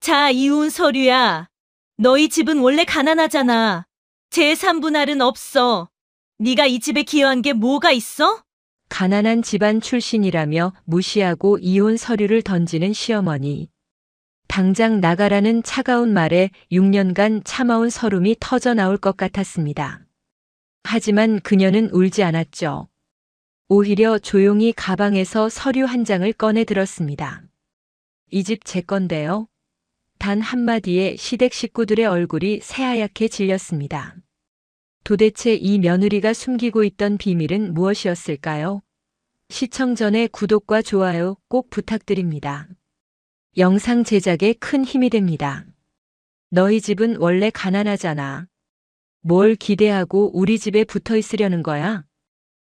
자, 이혼 서류야. 너희 집은 원래 가난하잖아. 제3분할은 없어. 네가 이 집에 기여한 게 뭐가 있어? 가난한 집안 출신이라며 무시하고 이혼 서류를 던지는 시어머니. 당장 나가라는 차가운 말에 6년간 참아온 서름이 터져 나올 것 같았습니다. 하지만 그녀는 울지 않았죠. 오히려 조용히 가방에서 서류 한 장을 꺼내 들었습니다. 이 집 제 건데요. 단 한마디에 시댁 식구들의 얼굴이 새하얗게 질렸습니다. 도대체 이 며느리가 숨기고 있던 비밀은 무엇이었을까요? 시청 전에 구독과 좋아요 꼭 부탁드립니다. 영상 제작에 큰 힘이 됩니다. 너희 집은 원래 가난하잖아. 뭘 기대하고 우리 집에 붙어 있으려는 거야?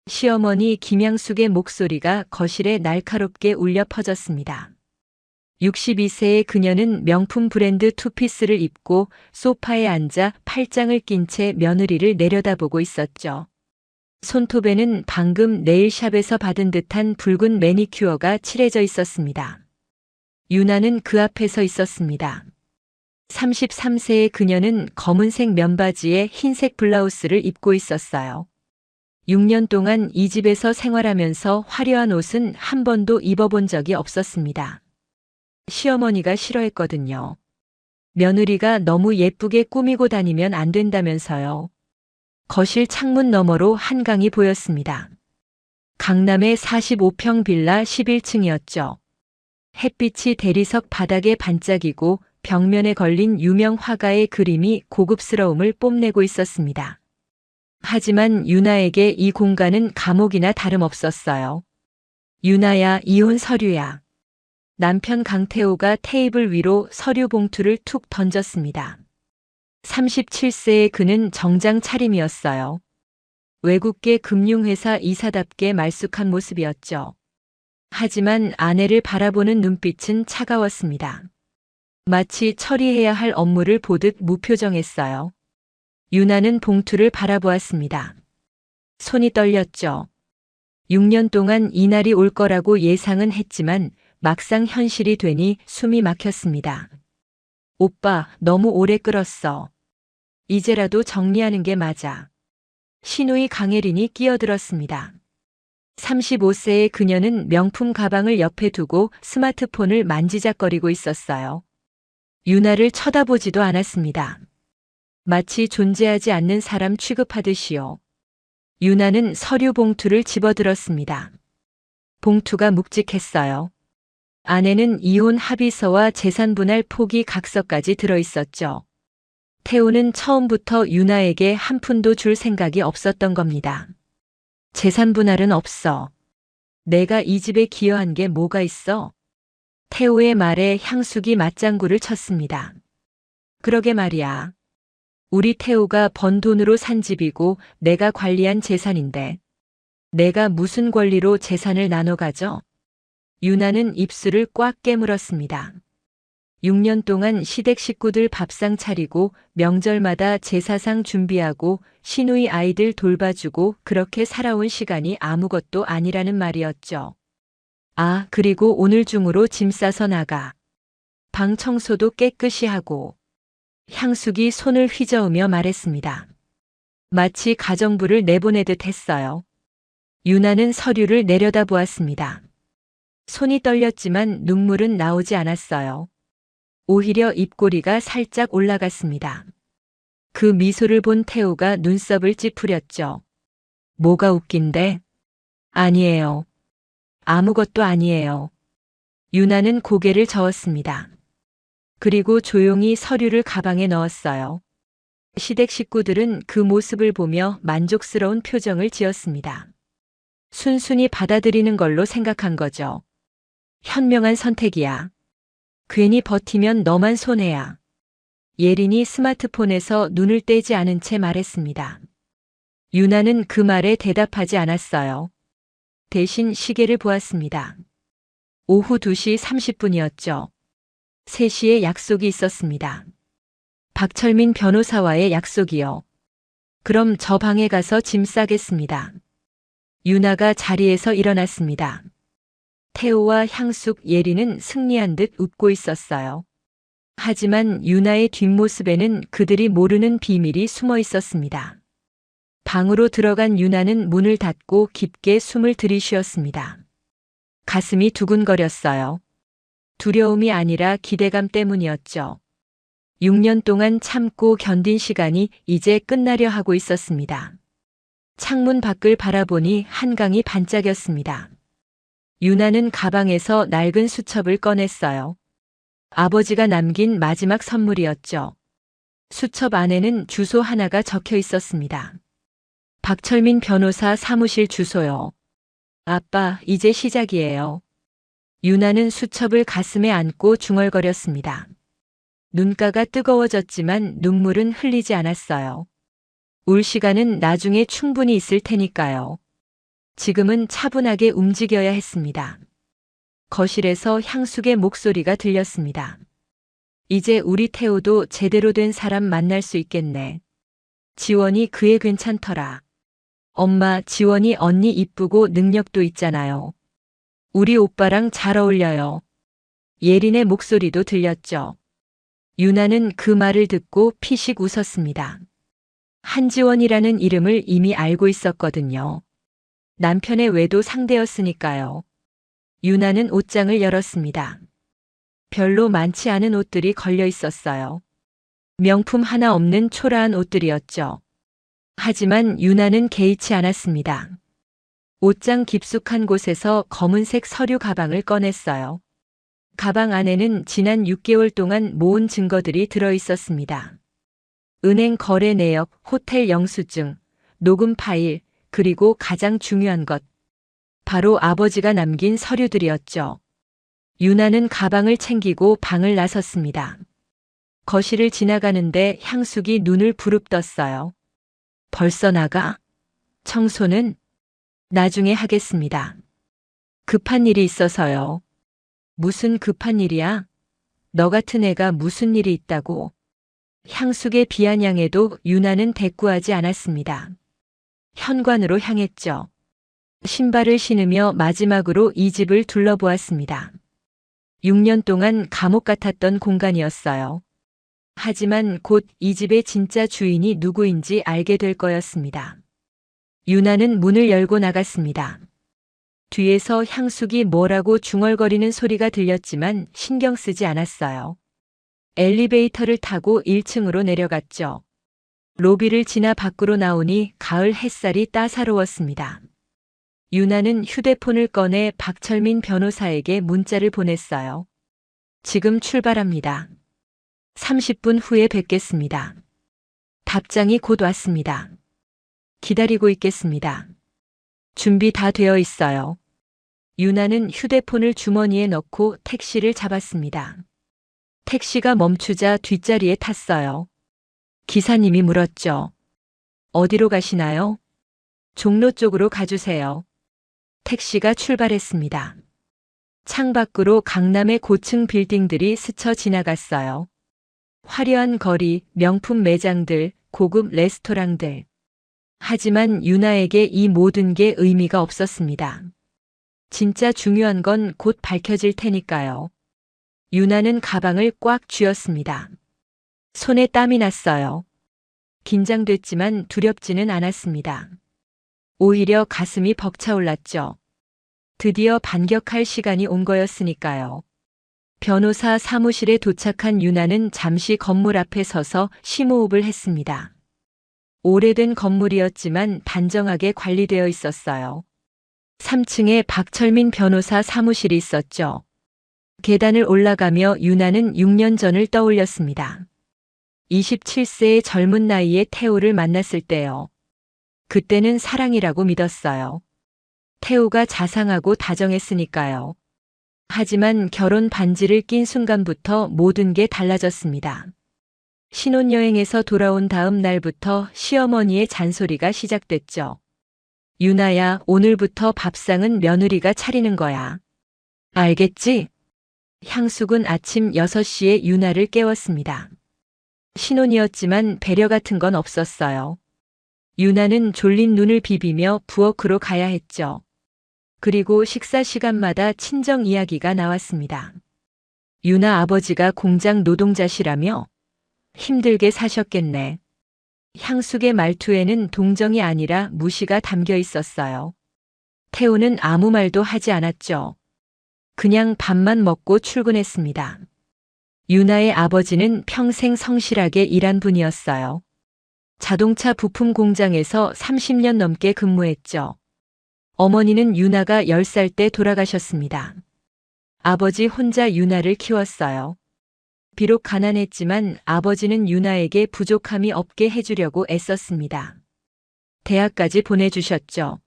시어머니 김양숙의 목소리가 거실에 날카롭게 울려 퍼졌습니다. 62세의 그녀는 명품 브랜드 투피스를 입고 소파에 앉아 팔짱을 낀 채 며느리를 내려다보고 있었죠. 손톱에는 방금 네일샵에서 받은 듯한 붉은 매니큐어가 칠해져 있었습니다. 유나는 그 앞에 서 있었습니다. 33세의 그녀는 검은색 면바지에 흰색 블라우스를 입고 있었어요. 6년 동안 이 집에서 생활하면서 화려한 옷은 한 번도 입어본 적이 없었습니다. 시어머니가 싫어했거든요. 며느리가 너무 예쁘게 꾸미고 다니면 안 된다면서요. 거실 창문 너머로 한강이 보였습니다. 강남의 45평 빌라 11층이었죠. 햇빛이 대리석 바닥에 반짝이고 벽면에 걸린 유명 화가의 그림이 고급스러움을 뽐내고 있었습니다. 하지만 유나에게 이 공간은 감옥이나 다름없었어요. 유나야, 이혼 서류야. 남편 강태호가 테이블 위로 서류 봉투를 툭 던졌습니다. 37세의 그는 정장 차림이었어요. 외국계 금융회사 이사답게 말쑥한 모습이었죠. 하지만 아내를 바라보는 눈빛은 차가웠습니다. 마치 처리해야 할 업무를 보듯 무표정했어요. 유나는 봉투를 바라보았습니다. 손이 떨렸죠. 6년 동안 이날이 올 거라고 예상은 했지만 막상 현실이 되니 숨이 막혔습니다. 오빠, 너무 오래 끌었어. 이제라도 정리하는 게 맞아. 시누이 강혜린이 끼어들었습니다. 35세의 그녀는 명품 가방을 옆에 두고 스마트폰을 만지작거리고 있었어요. 유나를 쳐다보지도 않았습니다. 마치 존재하지 않는 사람 취급하듯이요. 유나는 서류 봉투를 집어들었습니다. 봉투가 묵직했어요. 안에는 이혼 합의서와 재산분할 포기 각서까지 들어있었죠. 태우는 처음부터 유나에게 한 푼도 줄 생각이 없었던 겁니다. 재산분할은 없어. 내가 이 집에 기여한 게 뭐가 있어? 태호의 말에 향숙이 맞장구를 쳤습니다. 그러게 말이야. 우리 태호가 번 돈으로 산 집이고 내가 관리한 재산인데 내가 무슨 권리로 재산을 나눠 가져? 유나는 입술을 꽉 깨물었습니다. 6년 동안 시댁 식구들 밥상 차리고 명절마다 제사상 준비하고 시누이 아이들 돌봐주고 그렇게 살아온 시간이 아무것도 아니라는 말이었죠. 아, 그리고 오늘 중으로 짐 싸서 나가. 방 청소도 깨끗이 하고. 향숙이 손을 휘저으며 말했습니다. 마치 가정부를 내보내듯 했어요. 유나는 서류를 내려다보았습니다. 손이 떨렸지만 눈물은 나오지 않았어요. 오히려 입꼬리가 살짝 올라갔습니다. 그 미소를 본 태호가 눈썹을 찌푸렸죠. 뭐가 웃긴데? 아니에요. 아무것도 아니에요. 유나는 고개를 저었습니다. 그리고 조용히 서류를 가방에 넣었어요. 시댁 식구들은 그 모습을 보며 만족스러운 표정을 지었습니다. 순순히 받아들이는 걸로 생각한 거죠. 현명한 선택이야. 괜히 버티면 너만 손해야. 예린이 스마트폰에서 눈을 떼지 않은 채 말했습니다. 유나는 그 말에 대답하지 않았어요. 대신 시계를 보았습니다. 오후 2시 30분이었죠. 3시에 약속이 있었습니다. 박철민 변호사와의 약속이요. 그럼 저 방에 가서 짐 싸겠습니다. 유나가 자리에서 일어났습니다. 태호와 향숙, 예리는 승리한 듯 웃고 있었어요. 하지만 유나의 뒷모습에는 그들이 모르는 비밀이 숨어 있었습니다. 방으로 들어간 유나는 문을 닫고 깊게 숨을 들이쉬었습니다. 가슴이 두근거렸어요. 두려움이 아니라 기대감 때문이었죠. 6년 동안 참고 견딘 시간이 이제 끝나려 하고 있었습니다. 창문 밖을 바라보니 한강이 반짝였습니다. 유나는 가방에서 낡은 수첩을 꺼냈어요. 아버지가 남긴 마지막 선물이었죠. 수첩 안에는 주소 하나가 적혀 있었습니다. 박철민 변호사 사무실 주소요. 아빠, 이제 시작이에요. 유나는 수첩을 가슴에 안고 중얼거렸습니다. 눈가가 뜨거워졌지만 눈물은 흘리지 않았어요. 울 시간은 나중에 충분히 있을 테니까요. 지금은 차분하게 움직여야 했습니다. 거실에서 향숙의 목소리가 들렸습니다. 이제 우리 태호도 제대로 된 사람 만날 수 있겠네. 지원이 그애 괜찮더라. 엄마, 지원이 언니 이쁘고 능력도 있잖아요. 우리 오빠랑 잘 어울려요. 예린의 목소리도 들렸죠. 유나는 그 말을 듣고 피식 웃었습니다. 한지원이라는 이름을 이미 알고 있었거든요. 남편의 외도 상대였으니까요. 유나는 옷장을 열었습니다. 별로 많지 않은 옷들이 걸려 있었어요. 명품 하나 없는 초라한 옷들이었죠. 하지만 유나는 개의치 않았습니다. 옷장 깊숙한 곳에서 검은색 서류 가방을 꺼냈어요. 가방 안에는 지난 6개월 동안 모은 증거들이 들어 있었습니다. 은행 거래 내역, 호텔 영수증, 녹음 파일, 그리고 가장 중요한 것. 바로 아버지가 남긴 서류들이었죠. 유나는 가방을 챙기고 방을 나섰습니다. 거실을 지나가는데 향숙이 눈을 부릅떴어요. 벌써 나가? 청소는? 나중에 하겠습니다. 급한 일이 있어서요. 무슨 급한 일이야? 너 같은 애가 무슨 일이 있다고. 향숙의 비아냥에도 유나는 대꾸하지 않았습니다. 현관으로 향했죠. 신발을 신으며 마지막으로 이 집을 둘러보았습니다. 6년 동안 감옥 같았던 공간이었어요. 하지만 곧 이 집의 진짜 주인이 누구인지 알게 될 거였습니다. 유나는 문을 열고 나갔습니다. 뒤에서 향숙이 뭐라고 중얼거리는 소리가 들렸지만 신경 쓰지 않았어요. 엘리베이터를 타고 1층으로 내려갔죠. 로비를 지나 밖으로 나오니 가을 햇살이 따사로웠습니다. 유나는 휴대폰을 꺼내 박철민 변호사에게 문자를 보냈어요. 지금 출발합니다. 30분 후에 뵙겠습니다. 답장이 곧 왔습니다. 기다리고 있겠습니다. 준비 다 되어 있어요. 유나는 휴대폰을 주머니에 넣고 택시를 잡았습니다. 택시가 멈추자 뒷자리에 탔어요. 기사님이 물었죠. 어디로 가시나요? 종로 쪽으로 가주세요. 택시가 출발했습니다. 창밖으로 강남의 고층 빌딩들이 스쳐 지나갔어요. 화려한 거리, 명품 매장들, 고급 레스토랑들. 하지만 유나에게 이 모든 게 의미가 없었습니다. 진짜 중요한 건 곧 밝혀질 테니까요. 유나는 가방을 꽉 쥐었습니다. 손에 땀이 났어요. 긴장됐지만 두렵지는 않았습니다. 오히려 가슴이 벅차올랐죠. 드디어 반격할 시간이 온 거였으니까요. 변호사 사무실에 도착한 유나는 잠시 건물 앞에 서서 심호흡을 했습니다. 오래된 건물이었지만 단정하게 관리되어 있었어요. 3층에 박철민 변호사 사무실이 있었죠. 계단을 올라가며 유나는 6년 전을 떠올렸습니다. 27세의 젊은 나이에 태호를 만났을 때요. 그때는 사랑이라고 믿었어요. 태호가 자상하고 다정했으니까요. 하지만 결혼 반지를 낀 순간부터 모든 게 달라졌습니다. 신혼여행에서 돌아온 다음 날부터 시어머니의 잔소리가 시작됐죠. 유나야, 오늘부터 밥상은 며느리가 차리는 거야. 알겠지? 향숙은 아침 6시에 유나를 깨웠습니다. 신혼이었지만 배려 같은 건 없었어요. 유나는 졸린 눈을 비비며 부엌으로 가야 했죠. 그리고 식사 시간마다 친정 이야기가 나왔습니다. 유나 아버지가 공장 노동자시라며? 힘들게 사셨겠네. 향숙의 말투에는 동정이 아니라 무시가 담겨 있었어요. 태우는 아무 말도 하지 않았죠. 그냥 밥만 먹고 출근했습니다. 유나의 아버지는 평생 성실하게 일한 분이었어요. 자동차 부품 공장에서 30년 넘게 근무했죠. 어머니는 유나가 10살 때 돌아가셨습니다. 아버지 혼자 유나를 키웠어요. 비록 가난했지만 아버지는 유나에게 부족함이 없게 해주려고 애썼습니다. 대학까지 보내주셨죠.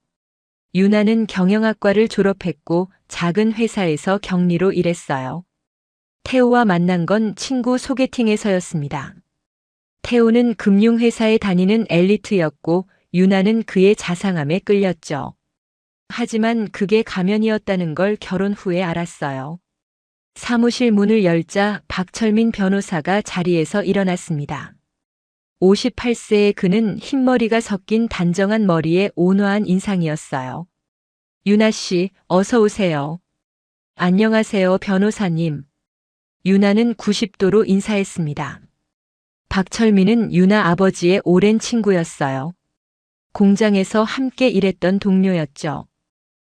유나는 경영학과를 졸업했고 작은 회사에서 격리로 일했어요. 태우와 만난 건 친구 소개팅에서였습니다. 태우는 금융회사에 다니는 엘리트였고 유나는 그의 자상함에 끌렸죠. 하지만 그게 가면이었다는 걸 결혼 후에 알았어요. 사무실 문을 열자 박철민 변호사가 자리에서 일어났습니다. 58세의 그는 흰머리가 섞인 단정한 머리에 온화한 인상이었어요. 유나 씨, 어서 오세요. 안녕하세요, 변호사님. 유나는 90도로 인사했습니다. 박철민은 유나 아버지의 오랜 친구였어요. 공장에서 함께 일했던 동료였죠.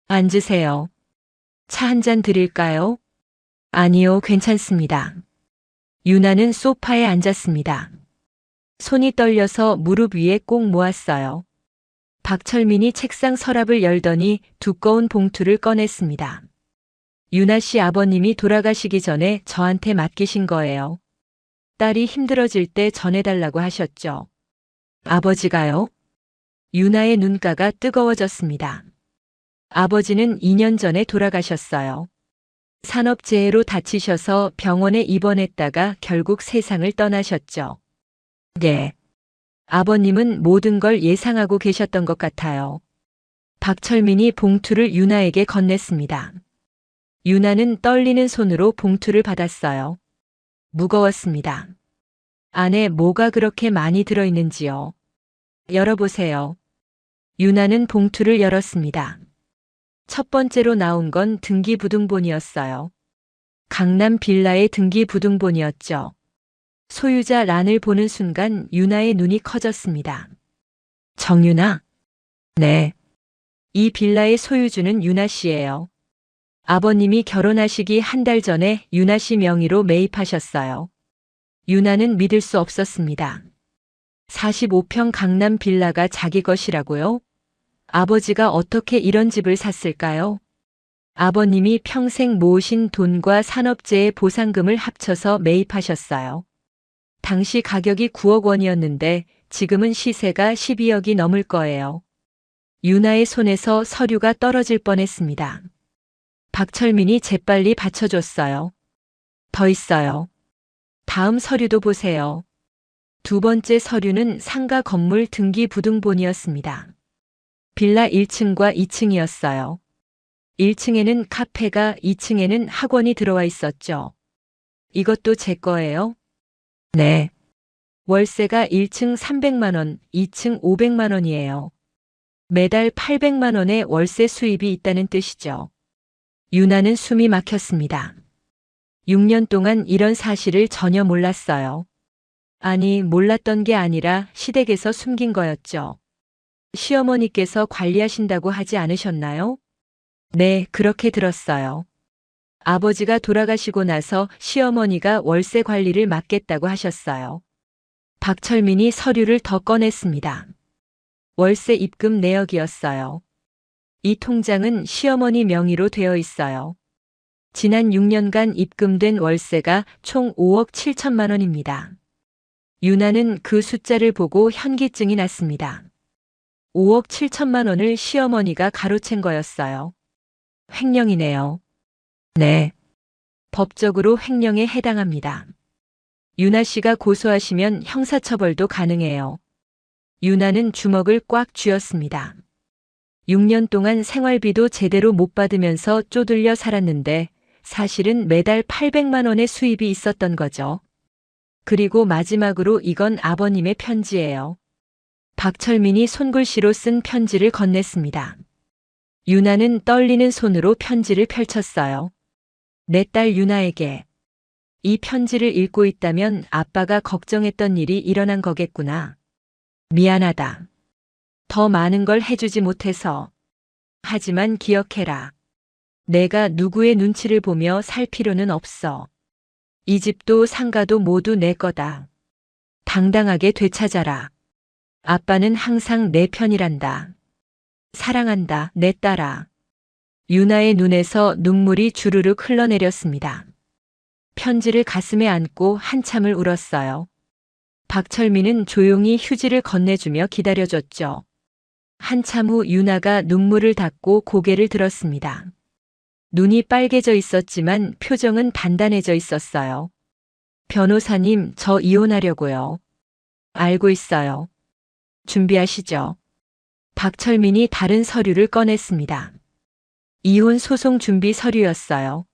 앉으세요. 차 한 잔 드릴까요? 아니요, 괜찮습니다. 유나는 소파에 앉았습니다. 손이 떨려서 무릎 위에 꼭 모았어요. 박철민이 책상 서랍을 열더니 두꺼운 봉투를 꺼냈습니다. 유나 씨 아버님이 돌아가시기 전에 저한테 맡기신 거예요. 딸이 힘들어질 때 전해달라고 하셨죠. 아버지가요? 유나의 눈가가 뜨거워졌습니다. 아버지는 2년 전에 돌아가셨어요. 산업재해로 다치셔서 병원에 입원했다가 결국 세상을 떠나셨죠. 네. 아버님은 모든 걸 예상하고 계셨던 것 같아요. 박철민이 봉투를 유나에게 건넸습니다. 유나는 떨리는 손으로 봉투를 받았어요. 무거웠습니다. 안에 뭐가 그렇게 많이 들어있는지요. 열어보세요. 유나는 봉투를 열었습니다. 첫 번째로 나온 건 등기부등본이었어요. 강남 빌라의 등기부등본이었죠. 소유자 란을 보는 순간 유나의 눈이 커졌습니다. 정유나? 네. 이 빌라의 소유주는 유나 씨예요. 아버님이 결혼하시기 한 달 전에 유나 씨 명의로 매입하셨어요. 유나는 믿을 수 없었습니다. 45평 강남 빌라가 자기 것이라고요? 아버지가 어떻게 이런 집을 샀을까요? 아버님이 평생 모으신 돈과 산업재해 보상금을 합쳐서 매입하셨어요. 당시 가격이 9억 원이었는데 지금은 시세가 12억이 넘을 거예요. 유나의 손에서 서류가 떨어질 뻔했습니다. 박철민이 재빨리 받쳐줬어요. 더 있어요. 다음 서류도 보세요. 두 번째 서류는 상가 건물 등기부등본이었습니다. 빌라 1층과 2층이었어요. 1층에는 카페가, 2층에는 학원이 들어와 있었죠. 이것도 제 거예요? 네. 월세가 1층 300만 원, 2층 500만 원이에요. 매달 800만 원의 월세 수입이 있다는 뜻이죠. 유나는 숨이 막혔습니다. 6년 동안 이런 사실을 전혀 몰랐어요. 아니, 몰랐던 게 아니라 시댁에서 숨긴 거였죠. 시어머니께서 관리하신다고 하지 않으셨나요? 네, 그렇게 들었어요. 아버지가 돌아가시고 나서 시어머니가 월세 관리를 맡겠다고 하셨어요. 박철민이 서류를 더 꺼냈습니다. 월세 입금 내역이었어요. 이 통장은 시어머니 명의로 되어 있어요. 지난 6년간 입금된 월세가 총 5억 7천만 원입니다. 유나는 그 숫자를 보고 현기증이 났습니다. 5억 7천만 원을 시어머니가 가로챈 거였어요. 횡령이네요. 네. 법적으로 횡령에 해당합니다. 유나 씨가 고소하시면 형사처벌도 가능해요. 유나는 주먹을 꽉 쥐었습니다. 6년 동안 생활비도 제대로 못 받으면서 쪼들려 살았는데 사실은 매달 800만 원의 수입이 있었던 거죠. 그리고 마지막으로 이건 아버님의 편지예요. 박철민이 손글씨로 쓴 편지를 건넸습니다. 유나는 떨리는 손으로 편지를 펼쳤어요. 내 딸 유나에게. 이 편지를 읽고 있다면 아빠가 걱정했던 일이 일어난 거겠구나. 미안하다. 더 많은 걸 해주지 못해서. 하지만 기억해라. 내가 누구의 눈치를 보며 살 필요는 없어. 이 집도 상가도 모두 내 거다. 당당하게 되찾아라. 아빠는 항상 내 편이란다. 사랑한다, 내 딸아. 유나의 눈에서 눈물이 주르륵 흘러내렸습니다. 편지를 가슴에 안고 한참을 울었어요. 박철민은 조용히 휴지를 건네주며 기다려줬죠. 한참 후 유나가 눈물을 닦고 고개를 들었습니다. 눈이 빨개져 있었지만 표정은 단단해져 있었어요. 변호사님, 저 이혼하려고요. 알고 있어요. 준비하시죠. 박철민이 다른 서류를 꺼냈습니다. 이혼 소송 준비 서류였어요.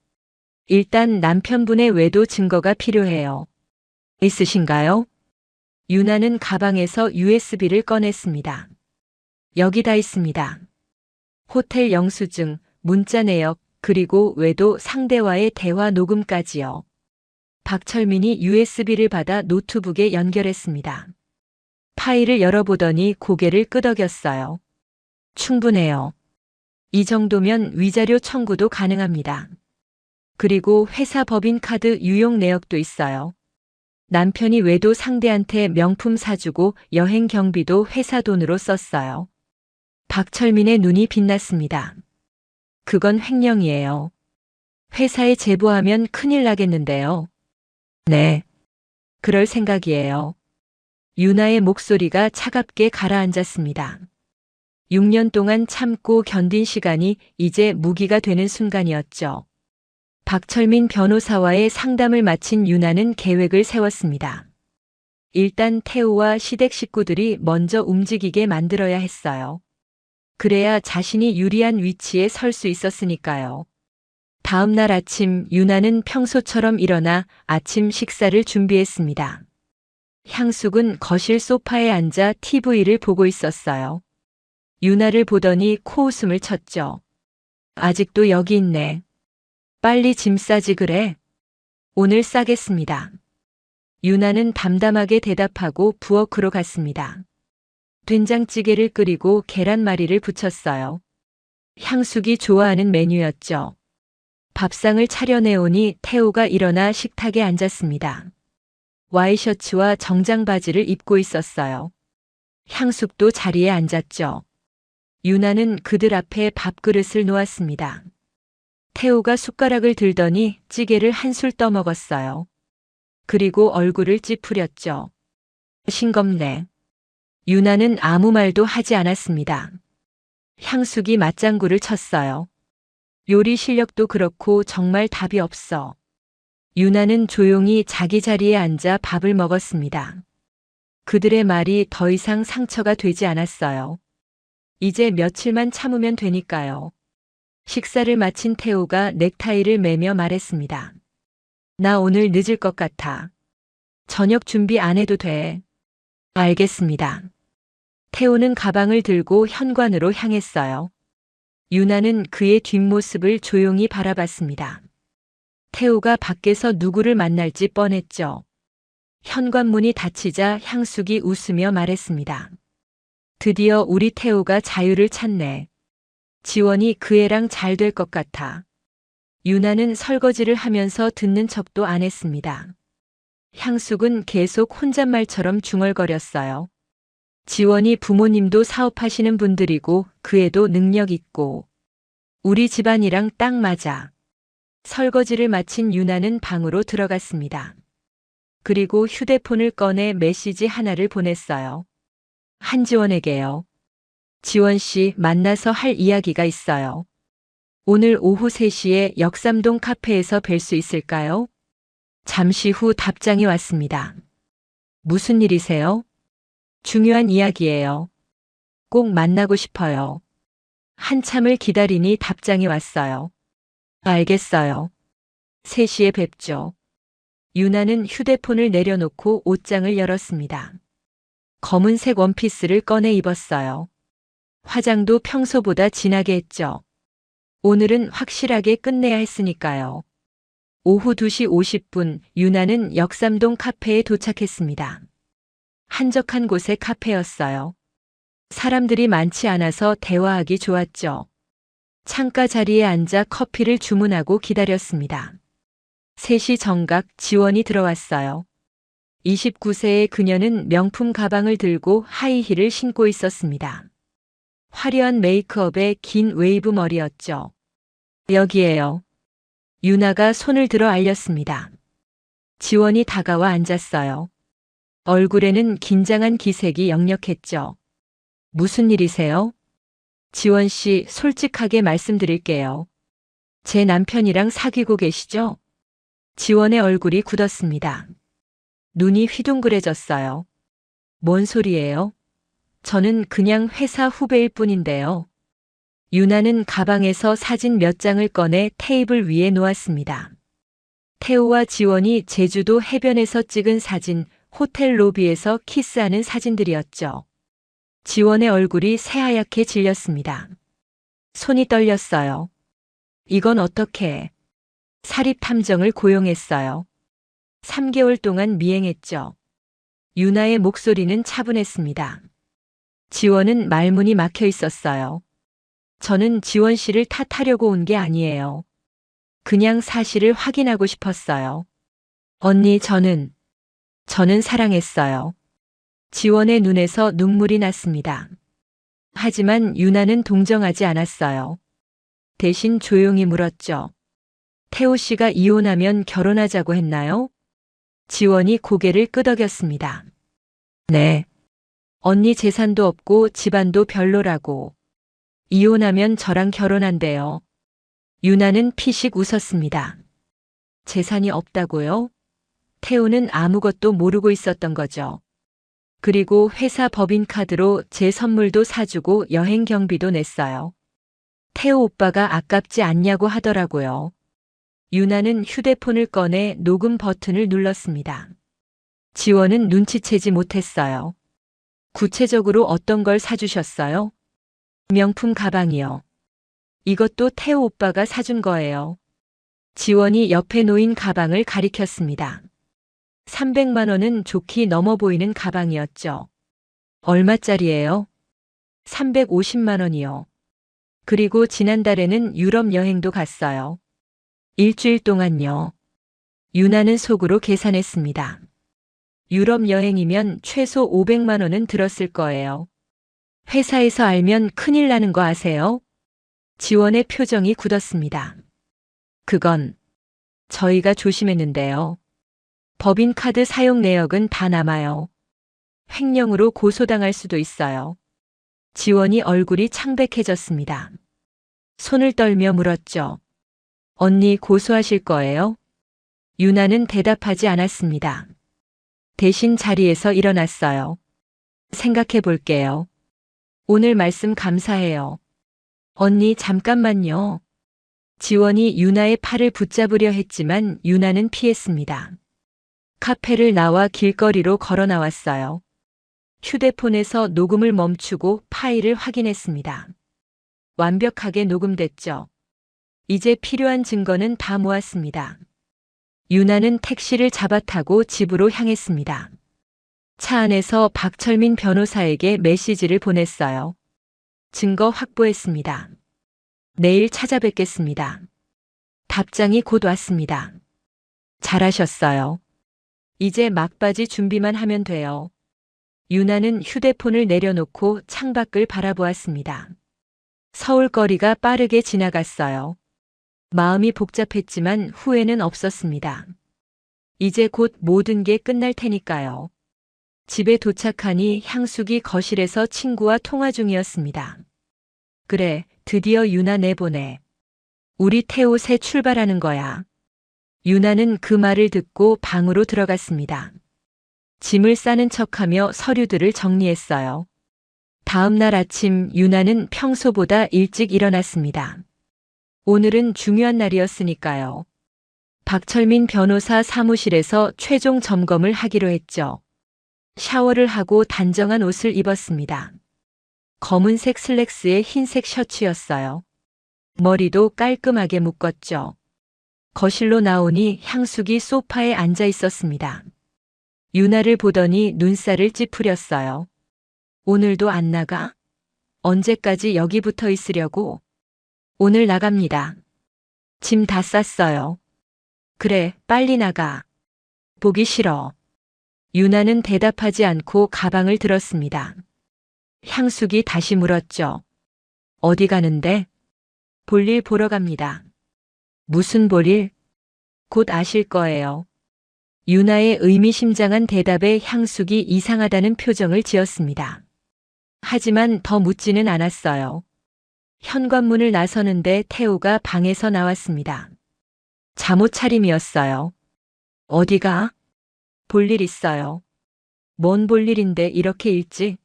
일단 남편분의 외도 증거가 필요해요. 있으신가요? 유나는 가방에서 USB를 꺼냈습니다. 여기 다 있습니다. 호텔 영수증, 문자 내역, 그리고 외도 상대와의 대화 녹음까지요. 박철민이 USB를 받아 노트북에 연결했습니다. 파일을 열어보더니 고개를 끄덕였어요. 충분해요. 이 정도면 위자료 청구도 가능합니다. 그리고 회사 법인카드 유용 내역도 있어요. 남편이 외도 상대한테 명품 사주고 여행 경비도 회사 돈으로 썼어요. 박철민의 눈이 빛났습니다. 그건 횡령이에요. 회사에 제보하면 큰일 나겠는데요. 네. 그럴 생각이에요. 유나의 목소리가 차갑게 가라앉았습니다. 6년 동안 참고 견딘 시간이 이제 무기가 되는 순간이었죠. 박철민 변호사와의 상담을 마친 유나는 계획을 세웠습니다. 일단 태우와 시댁 식구들이 먼저 움직이게 만들어야 했어요. 그래야 자신이 유리한 위치에 설 수 있었으니까요. 다음 날 아침 유나는 평소처럼 일어나 아침 식사를 준비했습니다. 향숙은 거실 소파에 앉아 TV를 보고 있었어요. 유나를 보더니 코웃음을 쳤죠. 아직도 여기 있네. 빨리 짐 싸지 그래. 오늘 싸겠습니다. 유나는 담담하게 대답하고 부엌으로 갔습니다. 된장찌개를 끓이고 계란말이를 부쳤어요. 향숙이 좋아하는 메뉴였죠. 밥상을 차려내오니 태호가 일어나 식탁에 앉았습니다. 와이셔츠와 정장 바지를 입고 있었어요. 향숙도 자리에 앉았죠. 유나는 그들 앞에 밥그릇을 놓았습니다. 태호가 숟가락을 들더니 찌개를 한술 떠먹었어요. 그리고 얼굴을 찌푸렸죠. 싱겁네. 유나는 아무 말도 하지 않았습니다. 향숙이 맞장구를 쳤어요. 요리 실력도 그렇고 정말 답이 없어. 유나는 조용히 자기 자리에 앉아 밥을 먹었습니다. 그들의 말이 더 이상 상처가 되지 않았어요. 이제 며칠만 참으면 되니까요. 식사를 마친 태호가 넥타이를 매며 말했습니다. 나 오늘 늦을 것 같아. 저녁 준비 안 해도 돼. 알겠습니다. 태호는 가방을 들고 현관으로 향했어요. 유나는 그의 뒷모습을 조용히 바라봤습니다. 태호가 밖에서 누구를 만날지 뻔했죠. 현관문이 닫히자 향숙이 웃으며 말했습니다. 드디어 우리 태호가 자유를 찾네. 지원이 그 애랑 잘 될 것 같아. 유나는 설거지를 하면서 듣는 척도 안 했습니다. 향숙은 계속 혼잣말처럼 중얼거렸어요. 지원이 부모님도 사업하시는 분들이고 그 애도 능력 있고 우리 집안이랑 딱 맞아. 설거지를 마친 유나는 방으로 들어갔습니다. 그리고 휴대폰을 꺼내 메시지 하나를 보냈어요. 한지원에게요. 지원 씨 만나서 할 이야기가 있어요. 오늘 오후 3시에 역삼동 카페에서 뵐 수 있을까요? 잠시 후 답장이 왔습니다. 무슨 일이세요? 중요한 이야기예요. 꼭 만나고 싶어요. 한참을 기다리니 답장이 왔어요. 알겠어요. 3시에 뵙죠. 유나는 휴대폰을 내려놓고 옷장을 열었습니다. 검은색 원피스를 꺼내 입었어요. 화장도 평소보다 진하게 했죠. 오늘은 확실하게 끝내야 했으니까요. 오후 2시 50분 유나는 역삼동 카페에 도착했습니다. 한적한 곳의 카페였어요. 사람들이 많지 않아서 대화하기 좋았죠. 창가 자리에 앉아 커피를 주문하고 기다렸습니다. 3시 정각 지원이 들어왔어요. 29세의 그녀는 명품 가방을 들고 하이힐을 신고 있었습니다. 화려한 메이크업에 긴 웨이브 머리였죠. 여기에요. 유나가 손을 들어 알렸습니다. 지원이 다가와 앉았어요. 얼굴에는 긴장한 기색이 역력했죠. 무슨 일이세요? 지원 씨, 솔직하게 말씀드릴게요. 제 남편이랑 사귀고 계시죠? 지원의 얼굴이 굳었습니다. 눈이 휘둥그레졌어요. 뭔 소리예요? 저는 그냥 회사 후배일 뿐인데요. 유나는 가방에서 사진 몇 장을 꺼내 테이블 위에 놓았습니다. 태호와 지원이 제주도 해변에서 찍은 사진, 호텔 로비에서 키스하는 사진들이었죠. 지원의 얼굴이 새하얗게 질렸습니다. 손이 떨렸어요. 이건 어떻게? 사립탐정을 고용했어요. 3개월 동안 미행했죠. 유나의 목소리는 차분했습니다. 지원은 말문이 막혀 있었어요. 저는 지원 씨를 탓하려고 온 게 아니에요. 그냥 사실을 확인하고 싶었어요. 언니, 저는 사랑했어요. 지원의 눈에서 눈물이 났습니다. 하지만 유나는 동정하지 않았어요. 대신 조용히 물었죠. 태호 씨가 이혼하면 결혼하자고 했나요? 지원이 고개를 끄덕였습니다. 네. 언니 재산도 없고 집안도 별로라고. 이혼하면 저랑 결혼한대요. 유나는 피식 웃었습니다. 재산이 없다고요? 태우는 아무것도 모르고 있었던 거죠. 그리고 회사 법인카드로 제 선물도 사주고 여행 경비도 냈어요. 태우 오빠가 아깝지 않냐고 하더라고요. 유나는 휴대폰을 꺼내 녹음 버튼을 눌렀습니다. 지원은 눈치채지 못했어요. 구체적으로 어떤 걸 사주셨어요? 명품 가방이요. 이것도 태호 오빠가 사준 거예요. 지원이 옆에 놓인 가방을 가리켰습니다. 300만 원은 좋게 넘어 보이는 가방이었죠. 얼마짜리예요? 350만 원이요. 그리고 지난달에는 유럽 여행도 갔어요. 일주일 동안요. 유나는 속으로 계산했습니다. 유럽 여행이면 최소 500만 원은 들었을 거예요. 회사에서 알면 큰일 나는 거 아세요? 지원의 표정이 굳었습니다. 그건 저희가 조심했는데요. 법인카드 사용 내역은 다 남아요. 횡령으로 고소당할 수도 있어요. 지원이 얼굴이 창백해졌습니다. 손을 떨며 물었죠. 언니 고소하실 거예요? 유나는 대답하지 않았습니다. 대신 자리에서 일어났어요. 생각해 볼게요. 오늘 말씀 감사해요. 언니 잠깐만요. 지원이 유나의 팔을 붙잡으려 했지만 유나는 피했습니다. 카페를 나와 길거리로 걸어 나왔어요. 휴대폰에서 녹음을 멈추고 파일을 확인했습니다. 완벽하게 녹음됐죠. 이제 필요한 증거는 다 모았습니다. 유나는 택시를 잡아타고 집으로 향했습니다. 차 안에서 박철민 변호사에게 메시지를 보냈어요. 증거 확보했습니다. 내일 찾아뵙겠습니다. 답장이 곧 왔습니다. 잘하셨어요. 이제 막바지 준비만 하면 돼요. 유나는 휴대폰을 내려놓고 창밖을 바라보았습니다. 서울거리가 빠르게 지나갔어요. 마음이 복잡했지만 후회는 없었습니다. 이제 곧 모든 게 끝날 테니까요. 집에 도착하니 향숙이 거실에서 친구와 통화 중이었습니다. 그래, 드디어 유나 내보내. 우리 태호 새 출발하는 거야. 유나는 그 말을 듣고 방으로 들어갔습니다. 짐을 싸는 척하며 서류들을 정리했어요. 다음 날 아침 유나는 평소보다 일찍 일어났습니다. 오늘은 중요한 날이었으니까요. 박철민 변호사 사무실에서 최종 점검을 하기로 했죠. 샤워를 하고 단정한 옷을 입었습니다. 검은색 슬랙스에 흰색 셔츠였어요. 머리도 깔끔하게 묶었죠. 거실로 나오니 향숙이 소파에 앉아 있었습니다. 유나를 보더니 눈살을 찌푸렸어요. 오늘도 안 나가? 언제까지 여기 붙어 있으려고? 오늘 나갑니다. 짐 다 쌌어요. 그래, 빨리 나가. 보기 싫어. 유나는 대답하지 않고 가방을 들었습니다. 향숙이 다시 물었죠. 어디 가는데? 볼일 보러 갑니다. 무슨 볼일? 곧 아실 거예요. 유나의 의미심장한 대답에 향숙이 이상하다는 표정을 지었습니다. 하지만 더 묻지는 않았어요. 현관문을 나서는데 태호가 방에서 나왔습니다. 잠옷 차림이었어요. 어디가? 볼일 있어요. 뭔 볼일인데 이렇게 일찍?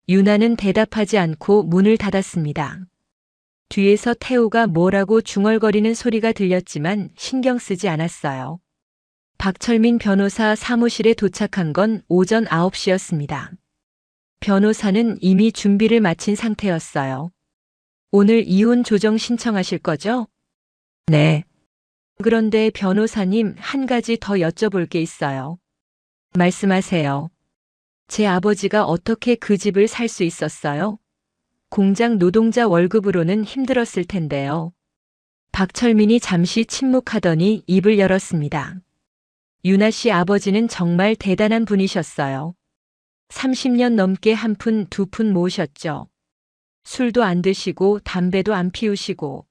유나는 대답하지 않고 문을 닫았습니다. 뒤에서 태호가 뭐라고 중얼거리는 소리가 들렸지만 신경 쓰지 않았어요. 박철민 변호사 사무실에 도착한 건 오전 9시였습니다. 변호사는 이미 준비를 마친 상태였어요. 오늘 이혼 조정 신청하실 거죠? 네. 그런데 변호사님, 한 가지 더 여쭤볼 게 있어요. 말씀하세요. 제 아버지가 어떻게 그 집을 살 수 있었어요? 공장 노동자 월급으로는 힘들었을 텐데요. 박철민이 잠시 침묵하더니 입을 열었습니다. 유나 씨 아버지는 정말 대단한 분이셨어요. 30년 넘게 한 푼, 두 푼 모으셨죠. 술도 안 드시고 담배도 안 피우시고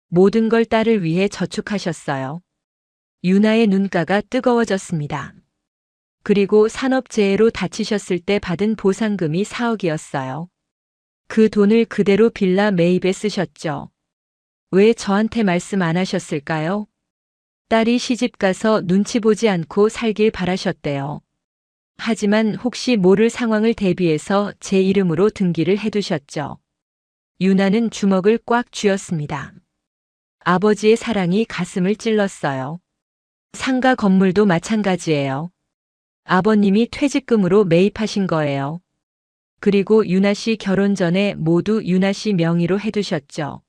모든 걸 딸을 위해 저축하셨어요. 유나의 눈가가 뜨거워졌습니다. 그리고 산업재해로 다치셨을 때 받은 보상금이 4억이었어요. 그 돈을 그대로 빌라 매입에 쓰셨죠. 왜 저한테 말씀 안 하셨을까요? 딸이 시집가서 눈치 보지 않고 살길 바라셨대요. 하지만 혹시 모를 상황을 대비해서 제 이름으로 등기를 해두셨죠. 유나는 주먹을 꽉 쥐었습니다. 아버지의 사랑이 가슴을 찔렀어요. 상가 건물도 마찬가지예요. 아버님이 퇴직금으로 매입하신 거예요. 그리고 유나 씨 결혼 전에 모두 유나 씨 명의로 해두셨죠.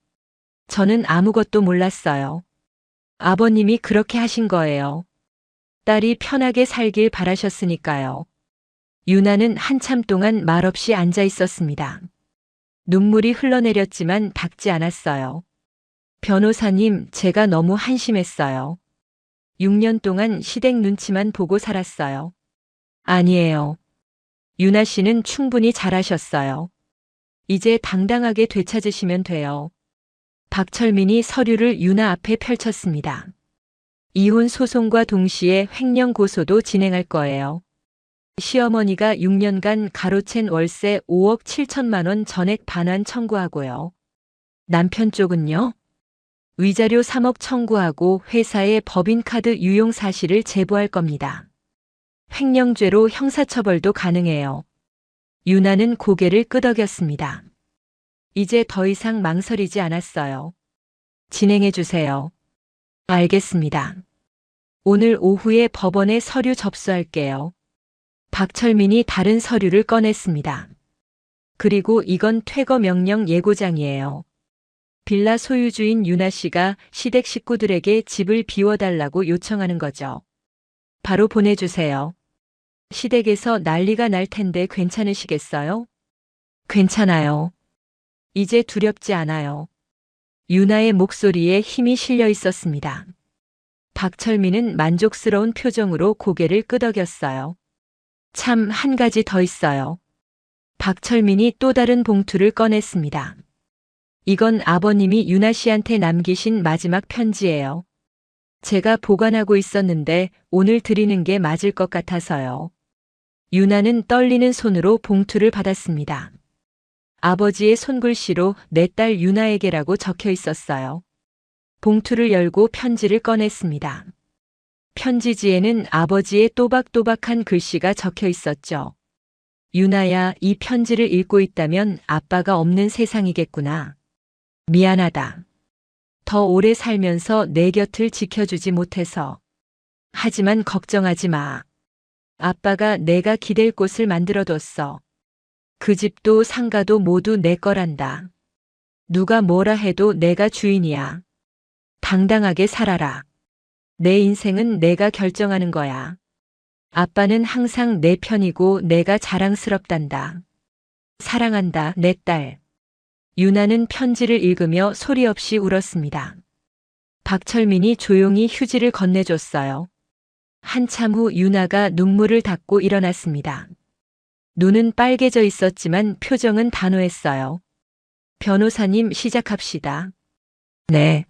저는 아무것도 몰랐어요. 아버님이 그렇게 하신 거예요. 딸이 편하게 살길 바라셨으니까요. 유나는 한참 동안 말없이 앉아 있었습니다. 눈물이 흘러내렸지만 닦지 않았어요. 변호사님, 제가 너무 한심했어요. 6년 동안 시댁 눈치만 보고 살았어요. 아니에요. 유나 씨는 충분히 잘하셨어요. 이제 당당하게 되찾으시면 돼요. 박철민이 서류를 유나 앞에 펼쳤습니다. 이혼 소송과 동시에 횡령 고소도 진행할 거예요. 시어머니가 6년간 가로챈 월세 5억 7천만 원 전액 반환 청구하고요. 남편 쪽은요? 위자료 3억 청구하고 회사에 법인카드 유용 사실을 제보할 겁니다. 횡령죄로 형사처벌도 가능해요. 유나는 고개를 끄덕였습니다. 이제 더 이상 망설이지 않았어요. 진행해 주세요. 알겠습니다. 오늘 오후에 법원에 서류 접수할게요. 박철민이 다른 서류를 꺼냈습니다. 그리고 이건 퇴거 명령 예고장이에요. 빌라 소유주인 유나 씨가 시댁 식구들에게 집을 비워달라고 요청하는 거죠. 바로 보내주세요. 시댁에서 난리가 날 텐데 괜찮으시겠어요? 괜찮아요. 이제 두렵지 않아요. 유나의 목소리에 힘이 실려 있었습니다. 박철민은 만족스러운 표정으로 고개를 끄덕였어요. 참, 한 가지 더 있어요. 박철민이 또 다른 봉투를 꺼냈습니다. 이건 아버님이 유나 씨한테 남기신 마지막 편지예요. 제가 보관하고 있었는데 오늘 드리는 게 맞을 것 같아서요. 유나는 떨리는 손으로 봉투를 받았습니다. 아버지의 손글씨로 내 딸 유나에게라고 적혀 있었어요. 봉투를 열고 편지를 꺼냈습니다. 편지지에는 아버지의 또박또박한 글씨가 적혀 있었죠. 유나야, 이 편지를 읽고 있다면 아빠가 없는 세상이겠구나. 미안하다. 더 오래 살면서 내 곁을 지켜주지 못해서. 하지만 걱정하지 마. 아빠가 내가 기댈 곳을 만들어뒀어. 그 집도 상가도 모두 내 거란다. 누가 뭐라 해도 내가 주인이야. 당당하게 살아라. 내 인생은 내가 결정하는 거야. 아빠는 항상 내 편이고 내가 자랑스럽단다. 사랑한다, 내 딸. 유나는 편지를 읽으며 소리 없이 울었습니다. 박철민이 조용히 휴지를 건네줬어요. 한참 후 유나가 눈물을 닦고 일어났습니다. 눈은 빨개져 있었지만 표정은 단호했어요. 변호사님, 시작합시다. 네.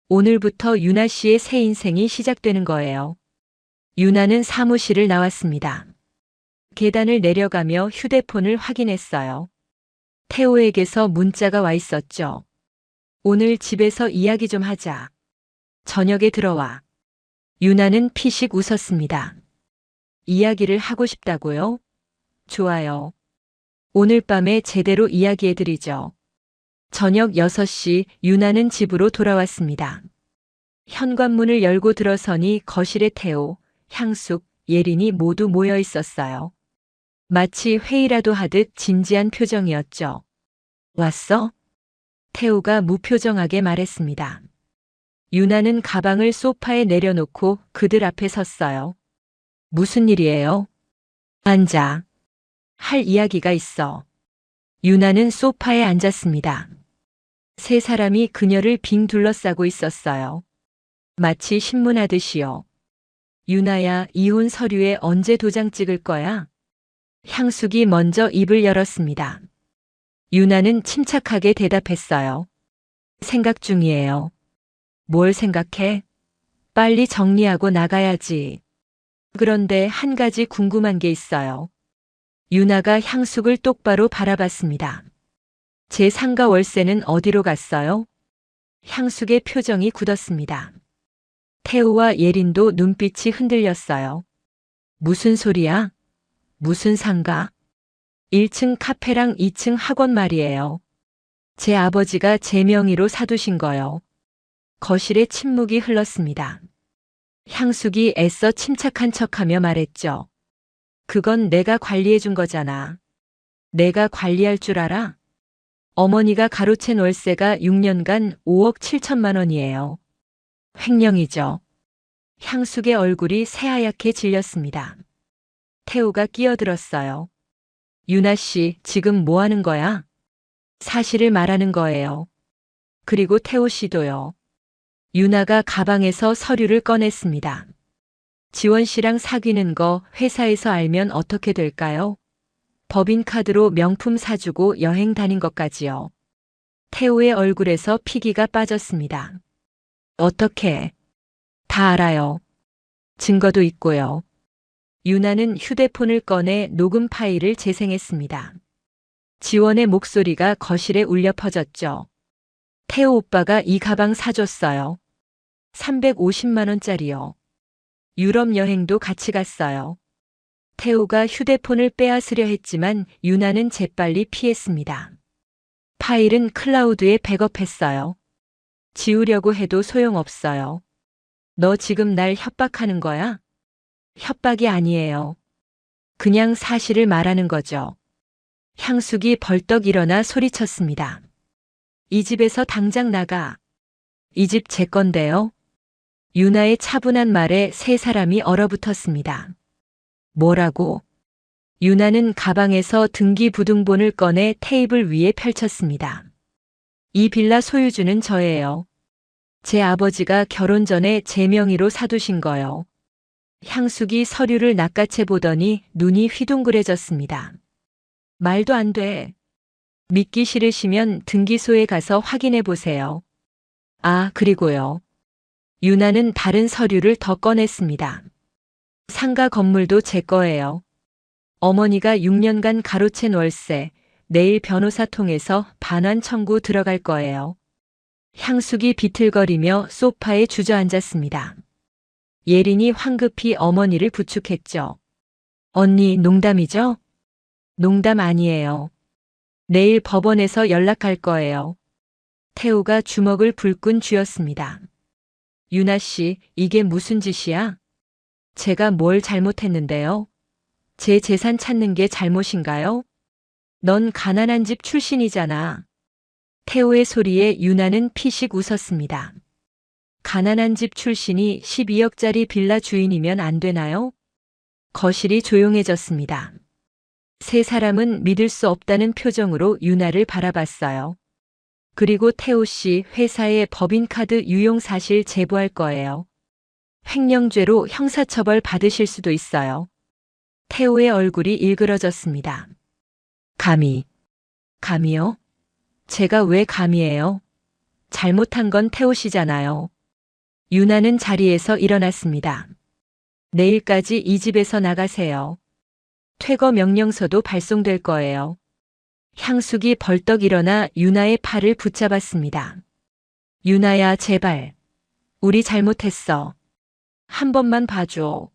오늘부터 유나 씨의 새 인생이 시작되는 거예요. 유나는 사무실을 나왔습니다. 계단을 내려가며 휴대폰을 확인했어요. 태호에게서 문자가 와 있었죠. 오늘 집에서 이야기 좀 하자. 저녁에 들어와. 유나는 피식 웃었습니다. 이야기를 하고 싶다고요? 좋아요. 오늘 밤에 제대로 이야기해드리죠. 저녁 6시 유나는 집으로 돌아왔습니다. 현관문을 열고 들어서니 거실에 태호, 향숙, 예린이 모두 모여 있었어요. 마치 회의라도 하듯 진지한 표정이었죠. 왔어? 태호가 무표정하게 말했습니다. 유나는 가방을 소파에 내려놓고 그들 앞에 섰어요. 무슨 일이에요? 앉아. 할 이야기가 있어. 유나는 소파에 앉았습니다. 세 사람이 그녀를 빙 둘러싸고 있었어요. 마치 신문하듯이요. 유나야, 이혼 서류에 언제 도장 찍을 거야? 향숙이 먼저 입을 열었습니다. 유나는 침착하게 대답했어요. 생각 중이에요. 뭘 생각해? 빨리 정리하고 나가야지. 그런데 한 가지 궁금한 게 있어요. 유나가 향숙을 똑바로 바라봤습니다. 제 상가 월세는 어디로 갔어요? 향숙의 표정이 굳었습니다. 태호와 예린도 눈빛이 흔들렸어요. 무슨 소리야? 무슨 상가? 1층 카페랑 2층 학원 말이에요. 제 아버지가 제 명의로 사두신 거요. 거실에 침묵이 흘렀습니다. 향숙이 애써 침착한 척하며 말했죠. 그건 내가 관리해 준 거잖아. 내가 관리할 줄 알아? 어머니가 가로챈 월세가 6년간 5억 7천만 원이에요. 횡령이죠. 향숙의 얼굴이 새하얗게 질렸습니다. 태호가 끼어들었어요. 유나 씨, 지금 뭐 하는 거야? 사실을 말하는 거예요. 그리고 태호 씨도요. 유나가 가방에서 서류를 꺼냈습니다. 지원 씨랑 사귀는 거 회사에서 알면 어떻게 될까요? 법인카드로 명품 사주고 여행 다닌 것까지요. 태호의 얼굴에서 피기가 빠졌습니다. 어떻게? 다 알아요. 증거도 있고요. 유나는 휴대폰을 꺼내 녹음 파일을 재생했습니다. 지원의 목소리가 거실에 울려 퍼졌죠. 태호 오빠가 이 가방 사줬어요. 350만 원짜리요. 유럽 여행도 같이 갔어요. 태호가 휴대폰을 빼앗으려 했지만 유나는 재빨리 피했습니다. 파일은 클라우드에 백업했어요. 지우려고 해도 소용없어요. 너 지금 날 협박하는 거야? 협박이 아니에요. 그냥 사실을 말하는 거죠. 향숙이 벌떡 일어나 소리쳤습니다. 이 집에서 당장 나가. 이 집 제 건데요. 유나의 차분한 말에 세 사람이 얼어붙었습니다. 뭐라고? 유나는 가방에서 등기부등본을 꺼내 테이블 위에 펼쳤습니다. 이 빌라 소유주는 저예요. 제 아버지가 결혼 전에 제 명의로 사두신 거요. 향숙이 서류를 낚아채 보더니 눈이 휘둥그레졌습니다. 말도 안 돼. 믿기 싫으시면 등기소에 가서 확인해 보세요. 아, 그리고요. 유나는 다른 서류를 더 꺼냈습니다. 상가 건물도 제 거예요. 어머니가 6년간 가로챈 월세, 내일 변호사 통해서 반환 청구 들어갈 거예요. 향숙이 비틀거리며 소파에 주저앉았습니다. 예린이 황급히 어머니를 부축했죠. 언니, 농담이죠? 농담 아니에요. 내일 법원에서 연락할 거예요. 태호가 주먹을 불끈 쥐었습니다. 유나 씨, 이게 무슨 짓이야? 제가 뭘 잘못했는데요? 제 재산 찾는 게 잘못인가요? 넌 가난한 집 출신이잖아. 태호의 소리에 유나는 피식 웃었습니다. 가난한 집 출신이 12억짜리 빌라 주인이면 안 되나요? 거실이 조용해졌습니다. 세 사람은 믿을 수 없다는 표정으로 유나를 바라봤어요. 그리고 태호 씨 회사에 법인카드 유용 사실 제보할 거예요. 횡령죄로 형사처벌 받으실 수도 있어요. 태호의 얼굴이 일그러졌습니다. 감이요? 제가 왜 감이에요? 잘못한 건 태호 씨잖아요. 유나는 자리에서 일어났습니다. 내일까지 이 집에서 나가세요. 퇴거 명령서도 발송될 거예요. 향숙이 벌떡 일어나 유나의 팔을 붙잡았습니다. 유나야, 제발. 우리 잘못했어. 한 번만 봐줘.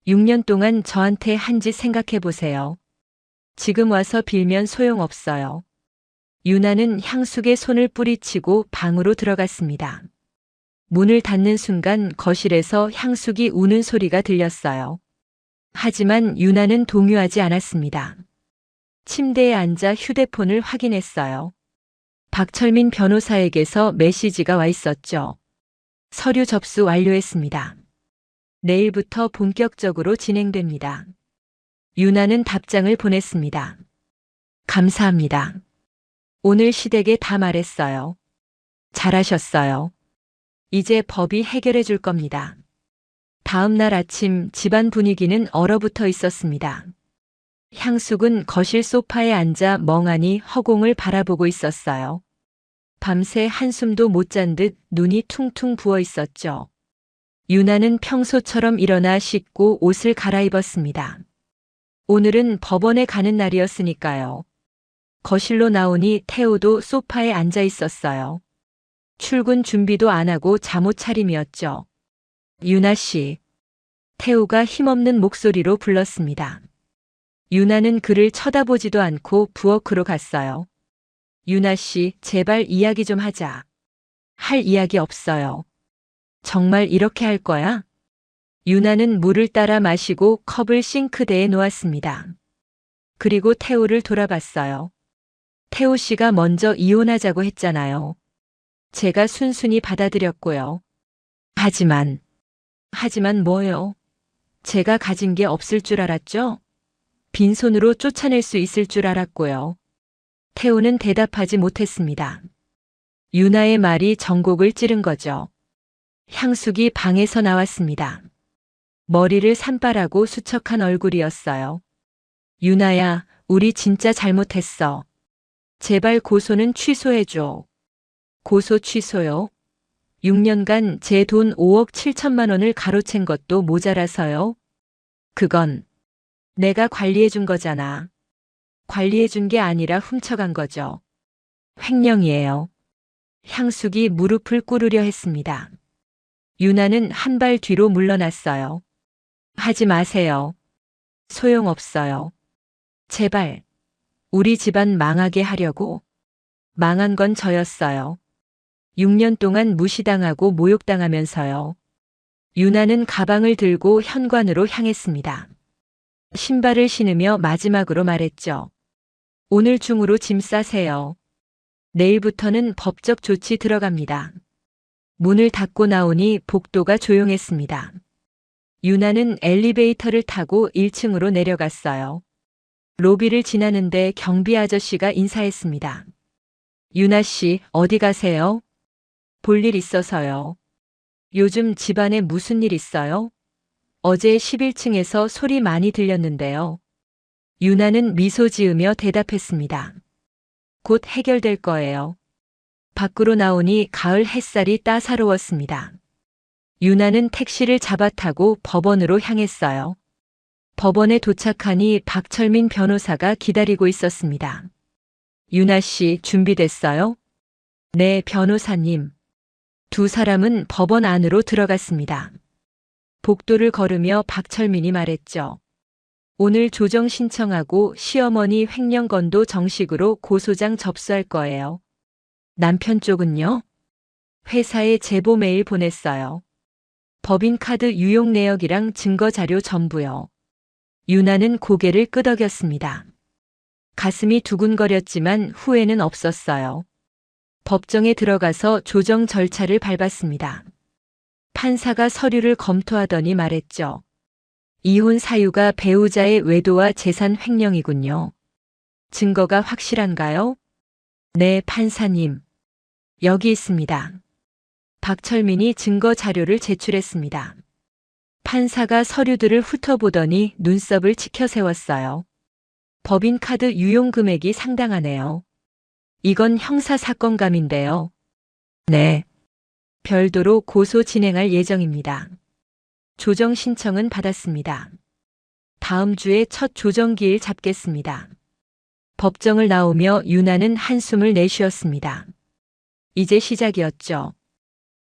6년 동안 저한테 한 짓 생각해 보세요. 지금 와서 빌면 소용없어요. 유나는 향숙의 손을 뿌리치고 방으로 들어갔습니다. 문을 닫는 순간 거실에서 향숙이 우는 소리가 들렸어요. 하지만 유나는 동요하지 않았습니다. 침대에 앉아 휴대폰을 확인했어요. 박철민 변호사에게서 메시지가 와 있었죠. 서류 접수 완료했습니다. 내일부터 본격적으로 진행됩니다. 유나는 답장을 보냈습니다. 감사합니다. 오늘 시댁에 다 말했어요. 잘하셨어요. 이제 법이 해결해 줄 겁니다. 다음 날 아침 집안 분위기는 얼어붙어 있었습니다. 향숙은 거실 소파에 앉아 멍하니 허공을 바라보고 있었어요. 밤새 한숨도 못 잔 듯 눈이 퉁퉁 부어 있었죠. 유나는 평소처럼 일어나 씻고 옷을 갈아입었습니다. 오늘은 법원에 가는 날이었으니까요. 거실로 나오니 태호도 소파에 앉아 있었어요. 출근 준비도 안 하고 잠옷 차림이었죠. 유나 씨. 태호가 힘없는 목소리로 불렀습니다. 유나는 그를 쳐다보지도 않고 부엌으로 갔어요. 유나 씨, 제발 이야기 좀 하자. 할 이야기 없어요. 정말 이렇게 할 거야? 유나는 물을 따라 마시고 컵을 싱크대에 놓았습니다. 그리고 태호를 돌아봤어요. 태호 씨가 먼저 이혼하자고 했잖아요. 제가 순순히 받아들였고요. 하지만 뭐요? 제가 가진 게 없을 줄 알았죠? 빈손으로 쫓아낼 수 있을 줄 알았고요. 태호는 대답하지 못했습니다. 유나의 말이 전곡을 찌른 거죠. 향숙이 방에서 나왔습니다. 머리를 산발하고 수척한 얼굴이었어요. 유나야, 우리 진짜 잘못했어. 제발 고소는 취소해줘. 고소 취소요? 6년간 제 돈 5억 7천만 원을 가로챈 것도 모자라서요? 그건 내가 관리해준 거잖아. 관리해준 게 아니라 훔쳐간 거죠. 횡령이에요. 향숙이 무릎을 꿇으려 했습니다. 유나는 한 발 뒤로 물러났어요. 하지 마세요. 소용없어요. 제발. 우리 집안 망하게 하려고. 망한 건 저였어요. 6년 동안 무시당하고 모욕당하면서요. 유나는 가방을 들고 현관으로 향했습니다. 신발을 신으며 마지막으로 말했죠. 오늘 중으로 짐 싸세요. 내일부터는 법적 조치 들어갑니다. 문을 닫고 나오니 복도가 조용했습니다. 유나는 엘리베이터를 타고 1층으로 내려갔어요. 로비를 지나는데 경비 아저씨가 인사했습니다. 유나 씨, 어디 가세요? 볼 일 있어서요. 요즘 집안에 무슨 일 있어요? 어제 11층에서 소리 많이 들렸는데요. 유나는 미소 지으며 대답했습니다. 곧 해결될 거예요. 밖으로 나오니 가을 햇살이 따사로웠습니다. 유나는 택시를 잡아 타고 법원으로 향했어요. 법원에 도착하니 박철민 변호사가 기다리고 있었습니다. 유나 씨, 준비됐어요? 네, 변호사님. 두 사람은 법원 안으로 들어갔습니다. 복도를 걸으며 박철민이 말했죠. 오늘 조정 신청하고 시어머니 횡령 건도 정식으로 고소장 접수할 거예요. 남편 쪽은요? 회사에 제보 메일 보냈어요. 법인카드 유용 내역이랑 증거 자료 전부요. 유나는 고개를 끄덕였습니다. 가슴이 두근거렸지만 후회는 없었어요. 법정에 들어가서 조정 절차를 밟았습니다. 판사가 서류를 검토하더니 말했죠. 이혼 사유가 배우자의 외도와 재산 횡령이군요. 증거가 확실한가요? 네, 판사님. 여기 있습니다. 박철민이 증거 자료를 제출했습니다. 판사가 서류들을 훑어보더니 눈썹을 치켜세웠어요. 법인카드 유용 금액이 상당하네요. 이건 형사사건감인데요. 네. 별도로 고소 진행할 예정입니다. 조정 신청은 받았습니다. 다음 주에 첫 조정기일 잡겠습니다. 법정을 나오며 유나는 한숨을 내쉬었습니다. 이제 시작이었죠.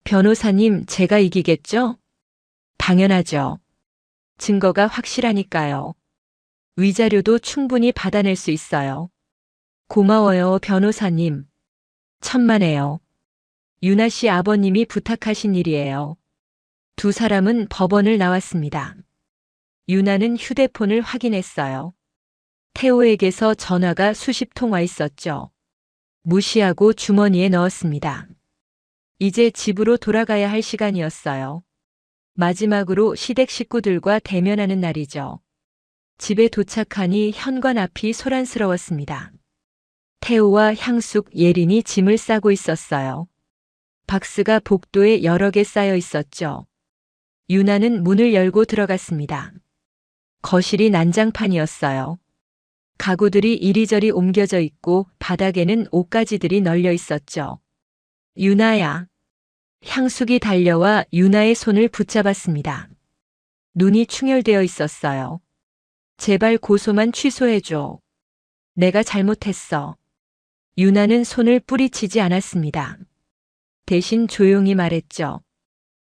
변호사님, 제가 이기겠죠? 당연하죠. 증거가 확실하니까요. 위자료도 충분히 받아낼 수 있어요. 고마워요, 변호사님. 천만에요. 유나 씨 아버님이 부탁하신 일이에요. 두 사람은 법원을 나왔습니다. 유나는 휴대폰을 확인했어요. 태호에게서 전화가 수십 통 와 있었죠. 무시하고 주머니에 넣었습니다. 이제 집으로 돌아가야 할 시간이었어요. 마지막으로 시댁 식구들과 대면하는 날이죠. 집에 도착하니 현관 앞이 소란스러웠습니다. 태호와 향숙, 예린이 짐을 싸고 있었어요. 박스가 복도에 여러 개 쌓여 있었죠. 유나는 문을 열고 들어갔습니다. 거실이 난장판이었어요. 가구들이 이리저리 옮겨져 있고 바닥에는 옷가지들이 널려 있었죠. 유나야. 향숙이 달려와 유나의 손을 붙잡았습니다. 눈이 충혈되어 있었어요. 제발 고소만 취소해줘. 내가 잘못했어. 유나는 손을 뿌리치지 않았습니다. 대신 조용히 말했죠.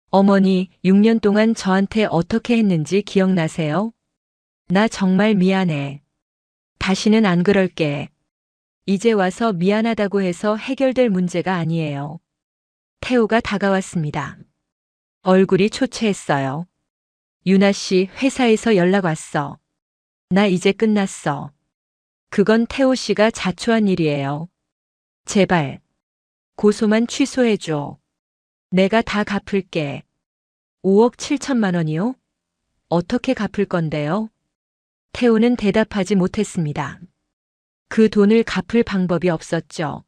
어머니, 6년 동안 저한테 어떻게 했는지 기억나세요? 나 정말 미안해. 다시는 안 그럴게. 이제 와서 미안하다고 해서 해결될 문제가 아니에요. 태호가 다가왔습니다. 얼굴이 초췌했어요. 유나 씨, 회사에서 연락 왔어. 나 이제 끝났어. 그건 태호 씨가 자초한 일이에요. 제발. 고소만 취소해줘. 내가 다 갚을게. 5억 7천만 원이요? 어떻게 갚을 건데요? 태호는 대답하지 못했습니다. 그 돈을 갚을 방법이 없었죠.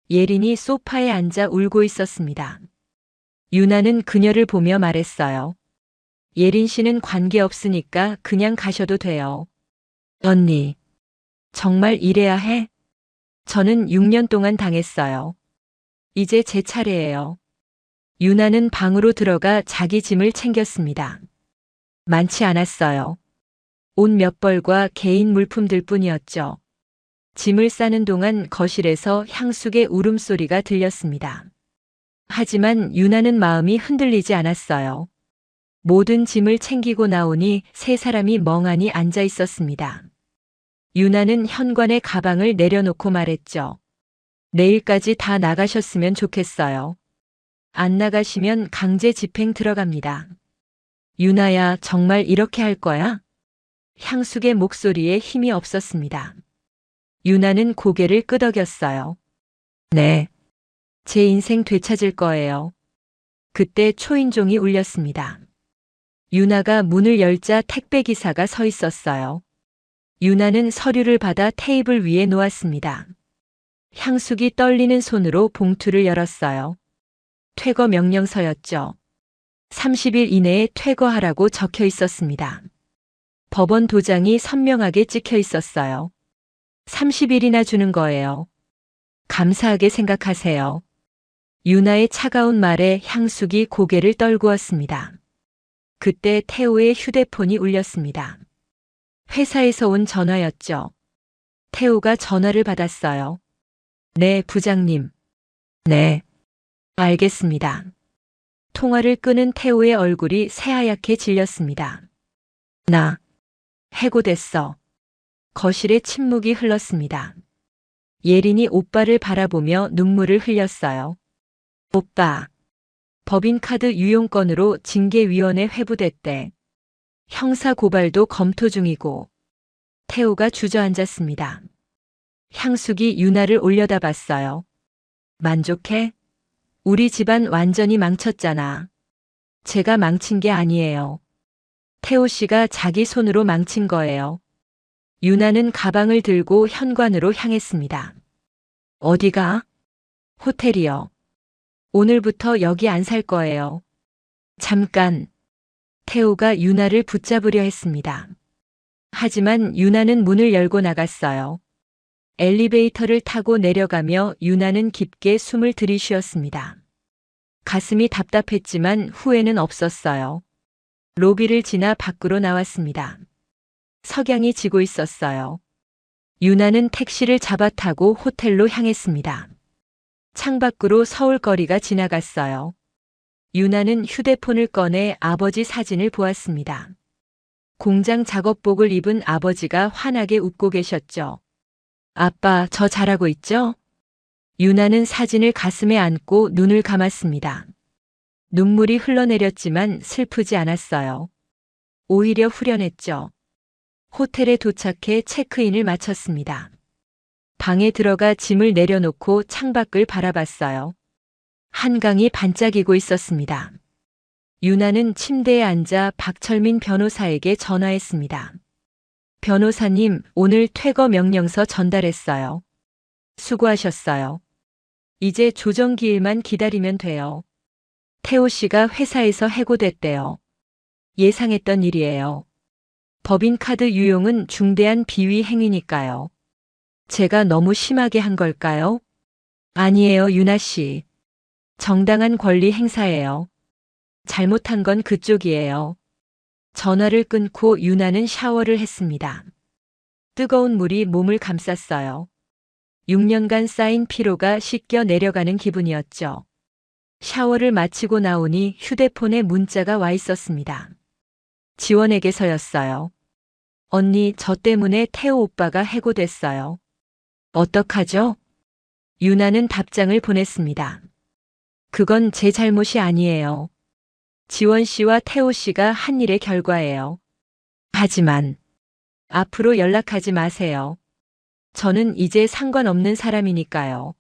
예린이 소파에 앉아 울고 있었습니다. 유나는 그녀를 보며 말했어요. 예린 씨는 관계없으니까 그냥 가셔도 돼요. 언니, 정말 이래야 해? 저는 6년 동안 당했어요. 이제 제 차례예요. 유나는 방으로 들어가 자기 짐을 챙겼습니다. 많지 않았어요. 옷 몇 벌과 개인 물품들 뿐이었죠. 짐을 싸는 동안 거실에서 향숙의 울음소리가 들렸습니다. 하지만 유나는 마음이 흔들리지 않았어요. 모든 짐을 챙기고 나오니 세 사람이 멍하니 앉아 있었습니다. 유나는 현관에 가방을 내려놓고 말했죠. 내일까지 다 나가셨으면 좋겠어요. 안 나가시면 강제 집행 들어갑니다. 유나야, 정말 이렇게 할 거야? 향숙의 목소리에 힘이 없었습니다. 유나는 고개를 끄덕였어요. 네. 제 인생 되찾을 거예요. 그때 초인종이 울렸습니다. 유나가 문을 열자 택배기사가 서 있었어요. 유나는 서류를 받아 테이블 위에 놓았습니다. 향숙이 떨리는 손으로 봉투를 열었어요. 퇴거 명령서였죠. 30일 이내에 퇴거하라고 적혀 있었습니다. 법원 도장이 선명하게 찍혀 있었어요. 30일이나 주는 거예요. 감사하게 생각하세요. 유나의 차가운 말에 향숙이 고개를 떨구었습니다. 그때 태호의 휴대폰이 울렸습니다. 회사에서 온 전화였죠. 태호가 전화를 받았어요. 네, 부장님. 네. 알겠습니다. 통화를 끄는 태호의 얼굴이 새하얗게 질렸습니다. 나 해고됐어. 거실에 침묵이 흘렀습니다. 예린이 오빠를 바라보며 눈물을 흘렸어요. 오빠. 법인카드 유용건으로 징계위원회 회부됐대. 형사고발도 검토 중이고. 태호가 주저앉았습니다. 향숙이 유나를 올려다봤어요. 만족해? 우리 집안 완전히 망쳤잖아. 제가 망친 게 아니에요. 태호 씨가 자기 손으로 망친 거예요. 유나는 가방을 들고 현관으로 향했습니다. 어디가? 호텔이요. 오늘부터 여기 안 살 거예요. 잠깐. 태호가 유나를 붙잡으려 했습니다. 하지만 유나는 문을 열고 나갔어요. 엘리베이터를 타고 내려가며 유나는 깊게 숨을 들이쉬었습니다. 가슴이 답답했지만 후회는 없었어요. 로비를 지나 밖으로 나왔습니다. 석양이 지고 있었어요. 유나는 택시를 잡아 타고 호텔로 향했습니다. 창밖으로 서울거리가 지나갔어요. 유나는 휴대폰을 꺼내 아버지 사진을 보았습니다. 공장 작업복을 입은 아버지가 환하게 웃고 계셨죠. 아빠, 저 잘하고 있죠? 유나는 사진을 가슴에 안고 눈을 감았습니다. 눈물이 흘러내렸지만 슬프지 않았어요. 오히려 후련했죠. 호텔에 도착해 체크인을 마쳤습니다. 방에 들어가 짐을 내려놓고 창밖을 바라봤어요. 한강이 반짝이고 있었습니다. 유나는 침대에 앉아 박철민 변호사에게 전화했습니다. 변호사님, 오늘 퇴거 명령서 전달했어요. 수고하셨어요. 이제 조정기일만 기다리면 돼요. 태호 씨가 회사에서 해고됐대요. 예상했던 일이에요. 법인카드 유용은 중대한 비위 행위니까요. 제가 너무 심하게 한 걸까요? 아니에요, 유나 씨. 정당한 권리 행사예요. 잘못한 건 그쪽이에요. 전화를 끊고 유나는 샤워를 했습니다. 뜨거운 물이 몸을 감쌌어요. 6년간 쌓인 피로가 씻겨 내려가는 기분이었죠. 샤워를 마치고 나오니 휴대폰에 문자가 와 있었습니다. 지원에게서였어요. 언니, 저 때문에 태호 오빠가 해고됐어요. 어떡하죠? 유나는 답장을 보냈습니다. 그건 제 잘못이 아니에요. 지원 씨와 태호 씨가 한 일의 결과예요. 하지만 앞으로 연락하지 마세요. 저는 이제 상관없는 사람이니까요.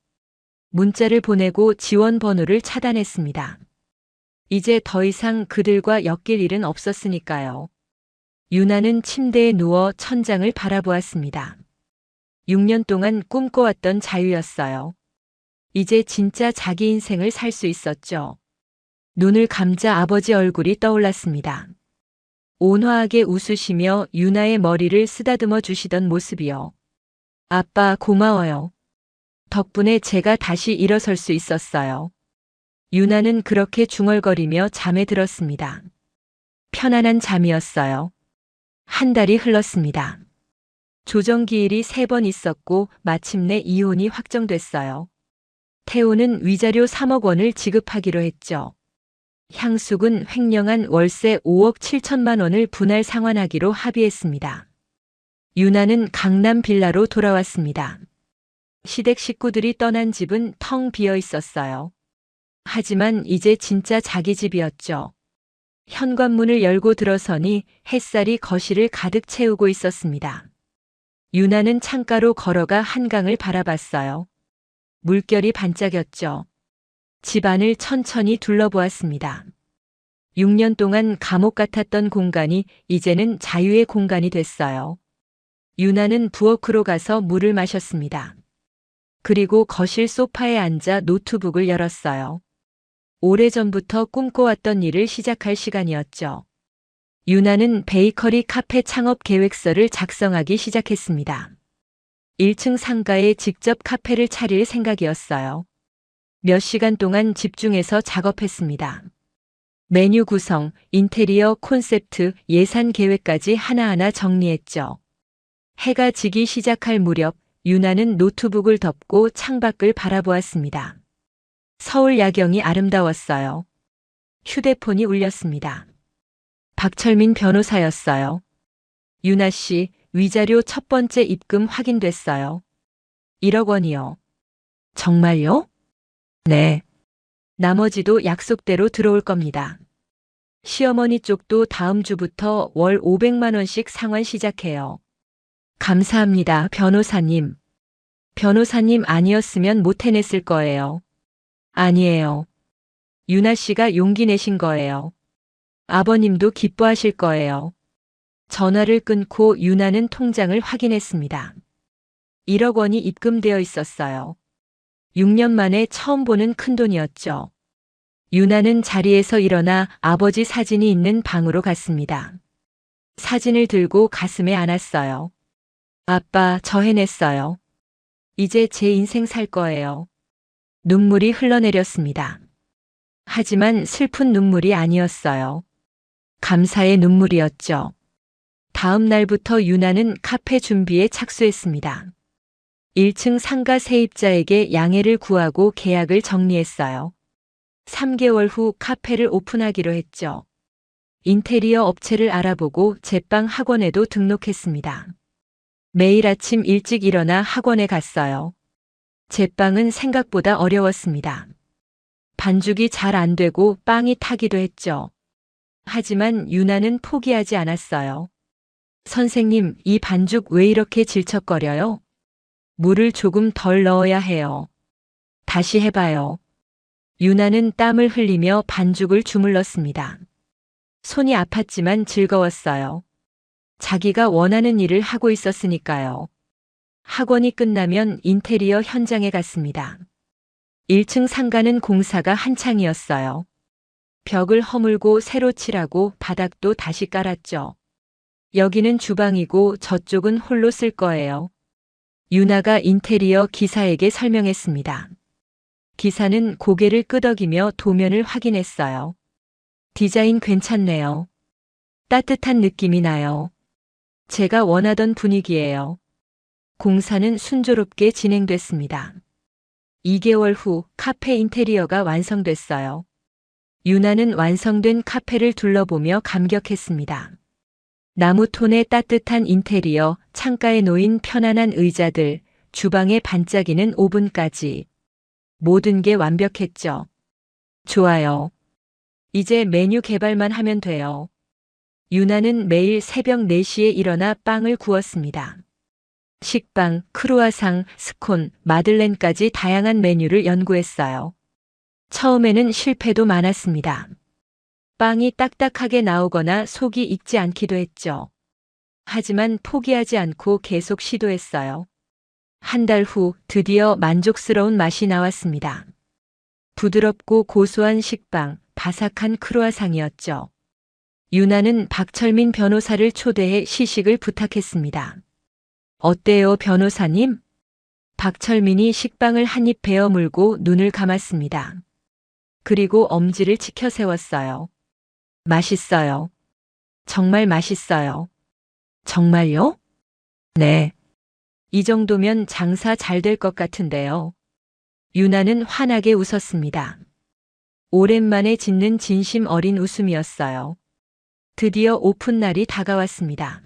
문자를 보내고 지원 번호를 차단했습니다. 이제 더 이상 그들과 엮일 일은 없었으니까요. 유나는 침대에 누워 천장을 바라보았습니다. 6년 동안 꿈꿔왔던 자유였어요. 이제 진짜 자기 인생을 살 수 있었죠. 눈을 감자 아버지 얼굴이 떠올랐습니다. 온화하게 웃으시며 유나의 머리를 쓰다듬어 주시던 모습이요. 아빠, 고마워요. 덕분에 제가 다시 일어설 수 있었어요. 유나는 그렇게 중얼거리며 잠에 들었습니다. 편안한 잠이었어요. 한 달이 흘렀습니다. 조정기일이 3번 있었고 마침내 이혼이 확정됐어요. 태호는 위자료 3억 원을 지급하기로 했죠. 향숙은 횡령한 월세 5억 7천만 원을 분할 상환하기로 합의했습니다. 유나는 강남 빌라로 돌아왔습니다. 시댁 식구들이 떠난 집은 텅 비어 있었어요. 하지만 이제 진짜 자기 집이었죠. 현관문을 열고 들어서니 햇살이 거실을 가득 채우고 있었습니다. 유나는 창가로 걸어가 한강을 바라봤어요. 물결이 반짝였죠. 집 안을 천천히 둘러보았습니다. 6년 동안 감옥 같았던 공간이 이제는 자유의 공간이 됐어요. 유나는 부엌으로 가서 물을 마셨습니다. 그리고 거실 소파에 앉아 노트북을 열었어요. 오래전부터 꿈꿔왔던 일을 시작할 시간이었죠. 유나는 베이커리 카페 창업 계획서를 작성하기 시작했습니다. 1층 상가에 직접 카페를 차릴 생각이었어요. 몇 시간 동안 집중해서 작업했습니다. 메뉴 구성, 인테리어 콘셉트, 예산 계획까지 하나하나 정리했죠. 해가 지기 시작할 무렵 유나는 노트북을 덮고 창밖을 바라보았습니다. 서울 야경이 아름다웠어요. 휴대폰이 울렸습니다. 박철민 변호사였어요. 유나 씨, 위자료 첫 번째 입금 확인됐어요. 1억 원이요. 정말요? 네. 나머지도 약속대로 들어올 겁니다. 시어머니 쪽도 다음 주부터 월 500만 원씩 상환 시작해요. 감사합니다, 변호사님. 변호사님 아니었으면 못 해냈을 거예요. 아니에요. 유나 씨가 용기 내신 거예요. 아버님도 기뻐하실 거예요. 전화를 끊고 유나는 통장을 확인했습니다. 1억 원이 입금되어 있었어요. 6년 만에 처음 보는 큰돈이었죠. 유나는 자리에서 일어나 아버지 사진이 있는 방으로 갔습니다. 사진을 들고 가슴에 안았어요. 아빠, 저 해냈어요. 이제 제 인생 살 거예요. 눈물이 흘러내렸습니다. 하지만 슬픈 눈물이 아니었어요. 감사의 눈물이었죠. 다음 날부터 유나는 카페 준비에 착수했습니다. 1층 상가 세입자에게 양해를 구하고 계약을 정리했어요. 3개월 후 카페를 오픈하기로 했죠. 인테리어 업체를 알아보고 제빵 학원에도 등록했습니다. 매일 아침 일찍 일어나 학원에 갔어요. 제빵은 생각보다 어려웠습니다. 반죽이 잘 안 되고 빵이 타기도 했죠. 하지만 유나는 포기하지 않았어요. 선생님, 이 반죽 왜 이렇게 질척거려요? 물을 조금 덜 넣어야 해요. 다시 해봐요. 유나는 땀을 흘리며 반죽을 주물렀습니다. 손이 아팠지만 즐거웠어요. 자기가 원하는 일을 하고 있었으니까요. 학원이 끝나면 인테리어 현장에 갔습니다. 1층 상가는 공사가 한창이었어요. 벽을 허물고 새로 칠하고 바닥도 다시 깔았죠. 여기는 주방이고 저쪽은 홀로 쓸 거예요. 유나가 인테리어 기사에게 설명했습니다. 기사는 고개를 끄덕이며 도면을 확인했어요. 디자인 괜찮네요. 따뜻한 느낌이 나요. 제가 원하던 분위기예요. 공사는 순조롭게 진행됐습니다. 2개월 후 카페 인테리어가 완성됐어요. 유나는 완성된 카페를 둘러보며 감격했습니다. 나무톤의 따뜻한 인테리어, 창가에 놓인 편안한 의자들, 주방에 반짝이는 오븐까지. 모든 게 완벽했죠. 좋아요. 이제 메뉴 개발만 하면 돼요. 유나는 매일 새벽 4시에 일어나 빵을 구웠습니다. 식빵, 크루아상, 스콘, 마들렌까지 다양한 메뉴를 연구했어요. 처음에는 실패도 많았습니다. 빵이 딱딱하게 나오거나 속이 익지 않기도 했죠. 하지만 포기하지 않고 계속 시도했어요. 한 달 후 드디어 만족스러운 맛이 나왔습니다. 부드럽고 고소한 식빵, 바삭한 크루아상이었죠. 유나는 박철민 변호사를 초대해 시식을 부탁했습니다. 어때요, 변호사님? 박철민이 식빵을 한 입 베어 물고 눈을 감았습니다. 그리고 엄지를 치켜 세웠어요. 맛있어요. 정말 맛있어요. 정말요? 네. 이 정도면 장사 잘 될 것 같은데요. 유나는 환하게 웃었습니다. 오랜만에 짓는 진심 어린 웃음이었어요. 드디어 오픈 날이 다가왔습니다.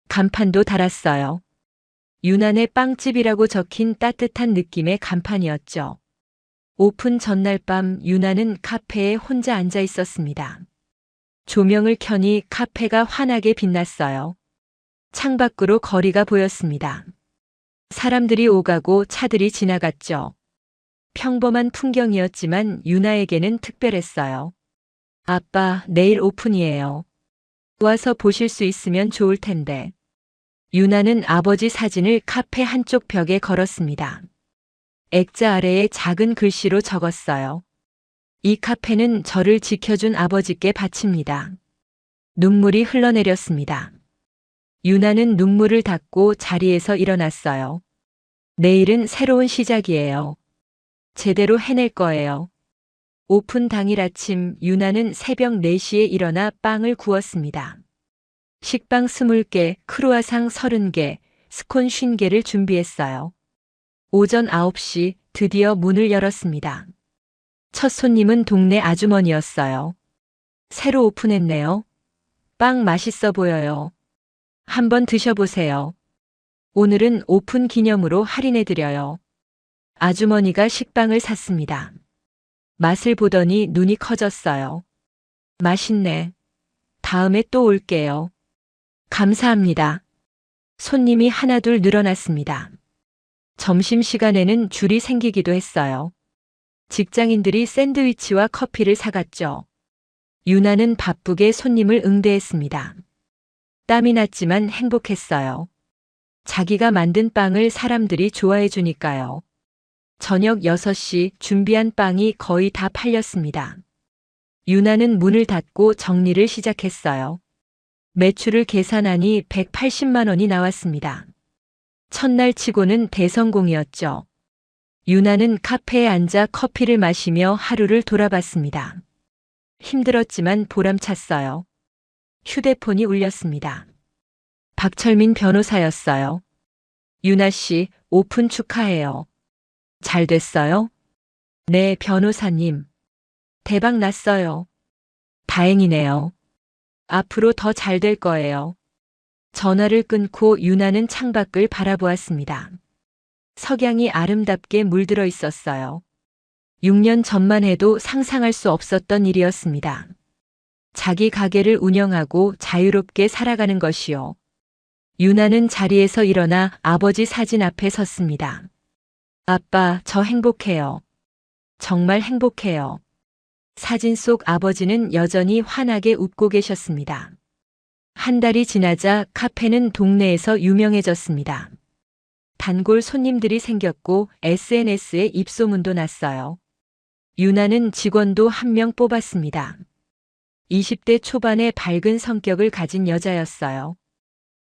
간판도 달았어요. 유난의 빵집이라고 적힌 따뜻한 느낌의 간판이었죠. 오픈 전날 밤 유나는 카페에 혼자 앉아 있었습니다. 조명을 켜니 카페가 환하게 빛났어요. 창밖으로 거리가 보였습니다. 사람들이 오가고 차들이 지나갔죠. 평범한 풍경이었지만 유나에게는 특별했어요. 아빠, 내일 오픈이에요. 와서 보실 수 있으면 좋을 텐데. 유나는 아버지 사진을 카페 한쪽 벽에 걸었습니다. 액자 아래에 작은 글씨로 적었어요. 이 카페는 저를 지켜준 아버지께 바칩니다. 눈물이 흘러내렸습니다. 유나는 눈물을 닦고 자리에서 일어났어요. 내일은 새로운 시작이에요. 제대로 해낼 거예요. 오픈 당일 아침 유나는 새벽 4시에 일어나 빵을 구웠습니다. 식빵 20개, 크루아상 30개, 스콘 50개를 준비했어요. 오전 9시 드디어 문을 열었습니다. 첫 손님은 동네 아주머니였어요. 새로 오픈했네요. 빵 맛있어 보여요. 한번 드셔보세요. 오늘은 오픈 기념으로 할인해드려요. 아주머니가 식빵을 샀습니다. 맛을 보더니 눈이 커졌어요. 맛있네. 다음에 또 올게요. 감사합니다. 손님이 하나둘 늘어났습니다. 점심시간에는 줄이 생기기도 했어요. 직장인들이 샌드위치와 커피를 사갔죠. 유나는 바쁘게 손님을 응대했습니다. 땀이 났지만 행복했어요. 자기가 만든 빵을 사람들이 좋아해 주니까요. 저녁 6시 준비한 빵이 거의 다 팔렸습니다. 유나는 문을 닫고 정리를 시작했어요. 매출을 계산하니 180만 원이 나왔습니다. 첫날 치고는 대성공이었죠. 유나는 카페에 앉아 커피를 마시며 하루를 돌아봤습니다. 힘들었지만 보람찼어요. 휴대폰이 울렸습니다. 박철민 변호사였어요. 유나 씨, 오픈 축하해요. 잘 됐어요? 네, 변호사님. 대박 났어요. 다행이네요. 앞으로 더 잘 될 거예요. 전화를 끊고 유나는 창밖을 바라보았습니다. 석양이 아름답게 물들어 있었어요. 6년 전만 해도 상상할 수 없었던 일이었습니다. 자기 가게를 운영하고 자유롭게 살아가는 것이요. 유나는 자리에서 일어나 아버지 사진 앞에 섰습니다. 아빠, 저 행복해요. 정말 행복해요. 사진 속 아버지는 여전히 환하게 웃고 계셨습니다. 한 달이 지나자 카페는 동네에서 유명해졌습니다. 단골 손님들이 생겼고 SNS에 입소문도 났어요. 유나는 직원도 한 명 뽑았습니다. 20대 초반의 밝은 성격을 가진 여자였어요.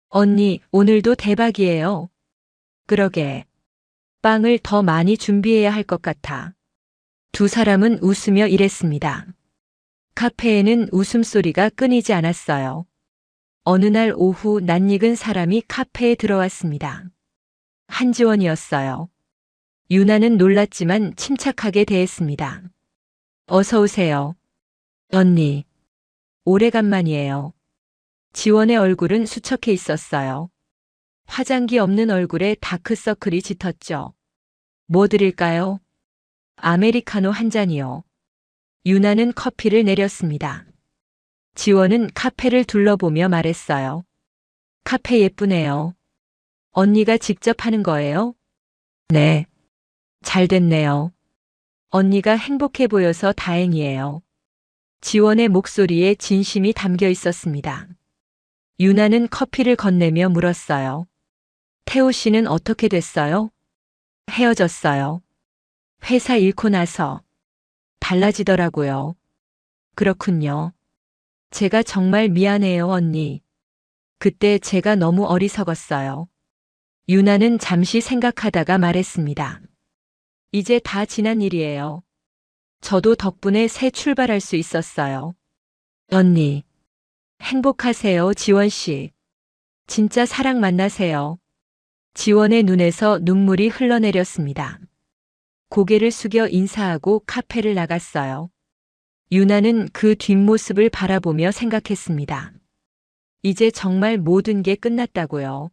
언니, 오늘도 대박이에요. 그러게. 빵을 더 많이 준비해야 할 것 같아. 두 사람은 웃으며 일했습니다. 카페에는 웃음소리가 끊이지 않았어요. 어느 날 오후 낯익은 사람이 카페에 들어왔습니다. 한지원이었어요. 유나는 놀랐지만 침착하게 대했습니다. 어서 오세요. 언니. 오래간만이에요. 지원의 얼굴은 수척해 있었어요. 화장기 없는 얼굴에 다크서클이 짙었죠. 뭐 드릴까요? 아메리카노 한 잔이요. 유나는 커피를 내렸습니다. 지원은 카페를 둘러보며 말했어요. 카페 예쁘네요. 언니가 직접 하는 거예요? 네. 잘 됐네요. 언니가 행복해 보여서 다행이에요. 지원의 목소리에 진심이 담겨 있었습니다. 유나는 커피를 건네며 물었어요. 태호 씨는 어떻게 됐어요? 헤어졌어요. 회사 잃고 나서 달라지더라고요. 그렇군요. 제가 정말 미안해요, 언니. 그때 제가 너무 어리석었어요. 유나는 잠시 생각하다가 말했습니다. 이제 다 지난 일이에요. 저도 덕분에 새 출발할 수 있었어요. 언니. 행복하세요, 지원 씨. 진짜 사랑 만나세요. 지원의 눈에서 눈물이 흘러내렸습니다. 고개를 숙여 인사하고 카페를 나갔어요. 유나는 그 뒷모습을 바라보며 생각했습니다. 이제 정말 모든 게 끝났다고요.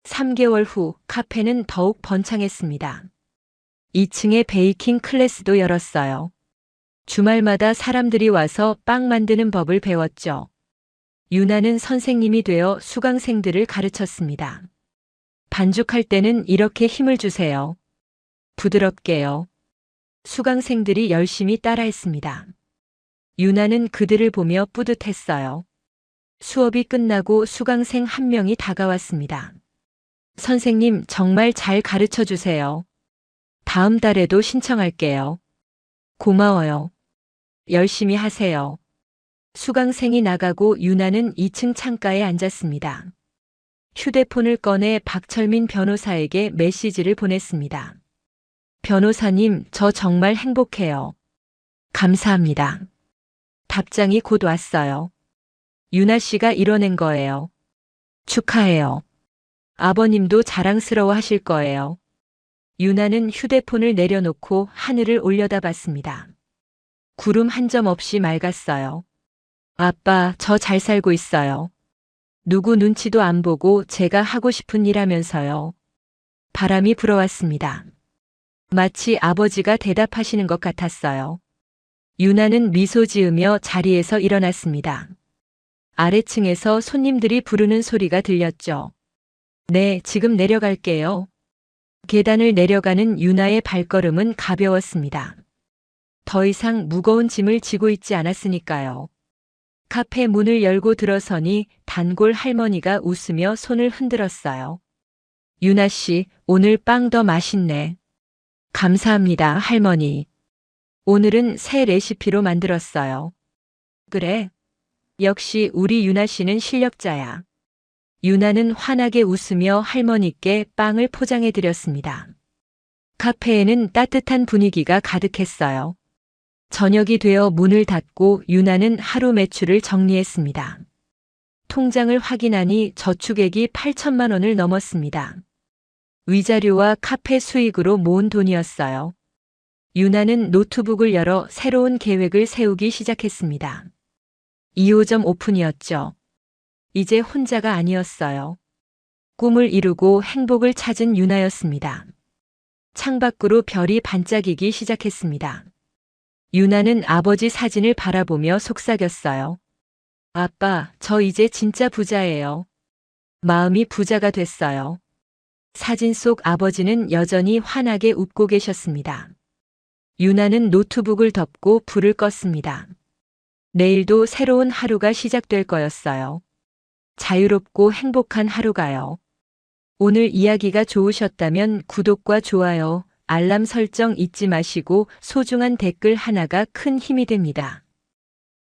3개월 후 카페는 더욱 번창했습니다. 2층에 베이킹 클래스도 열었어요. 주말마다 사람들이 와서 빵 만드는 법을 배웠죠. 유나는 선생님이 되어 수강생들을 가르쳤습니다. 반죽할 때는 이렇게 힘을 주세요. 부드럽게요. 수강생들이 열심히 따라했습니다. 유나는 그들을 보며 뿌듯했어요. 수업이 끝나고 수강생 한 명이 다가왔습니다. 선생님, 정말 잘 가르쳐 주세요. 다음 달에도 신청할게요. 고마워요. 열심히 하세요. 수강생이 나가고 유나는 2층 창가에 앉았습니다. 휴대폰을 꺼내 박철민 변호사에게 메시지를 보냈습니다. 변호사님, 저 정말 행복해요. 감사합니다. 답장이 곧 왔어요. 유나 씨가 이뤄낸 거예요. 축하해요. 아버님도 자랑스러워 하실 거예요. 유나는 휴대폰을 내려놓고 하늘을 올려다봤습니다. 구름 한 점 없이 맑았어요. 아빠, 저 잘 살고 있어요. 누구 눈치도 안 보고 제가 하고 싶은 일 하면서요. 바람이 불어왔습니다. 마치 아버지가 대답하시는 것 같았어요. 유나는 미소 지으며 자리에서 일어났습니다. 아래층에서 손님들이 부르는 소리가 들렸죠. 네, 지금 내려갈게요. 계단을 내려가는 유나의 발걸음은 가벼웠습니다. 더 이상 무거운 짐을 지고 있지 않았으니까요. 카페 문을 열고 들어서니 단골 할머니가 웃으며 손을 흔들었어요. 유나 씨, 오늘 빵 더 맛있네. 감사합니다, 할머니. 오늘은 새 레시피로 만들었어요. 그래. 역시 우리 유나 씨는 실력자야. 유나는 환하게 웃으며 할머니께 빵을 포장해 드렸습니다. 카페에는 따뜻한 분위기가 가득했어요. 저녁이 되어 문을 닫고 유나는 하루 매출을 정리했습니다. 통장을 확인하니 저축액이 8천만 원을 넘었습니다. 위자료와 카페 수익으로 모은 돈이었어요. 유나는 노트북을 열어 새로운 계획을 세우기 시작했습니다. 2호점 오픈이었죠. 이제 혼자가 아니었어요. 꿈을 이루고 행복을 찾은 유나였습니다. 창밖으로 별이 반짝이기 시작했습니다. 유나는 아버지 사진을 바라보며 속삭였어요. 아빠, 저 이제 진짜 부자예요. 마음이 부자가 됐어요. 사진 속 아버지는 여전히 환하게 웃고 계셨습니다. 유나는 노트북을 덮고 불을 껐습니다. 내일도 새로운 하루가 시작될 거였어요. 자유롭고 행복한 하루가요. 오늘 이야기가 좋으셨다면 구독과 좋아요, 알람 설정 잊지 마시고 소중한 댓글 하나가 큰 힘이 됩니다.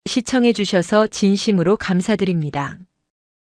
시청해 주셔서 진심으로 감사드립니다.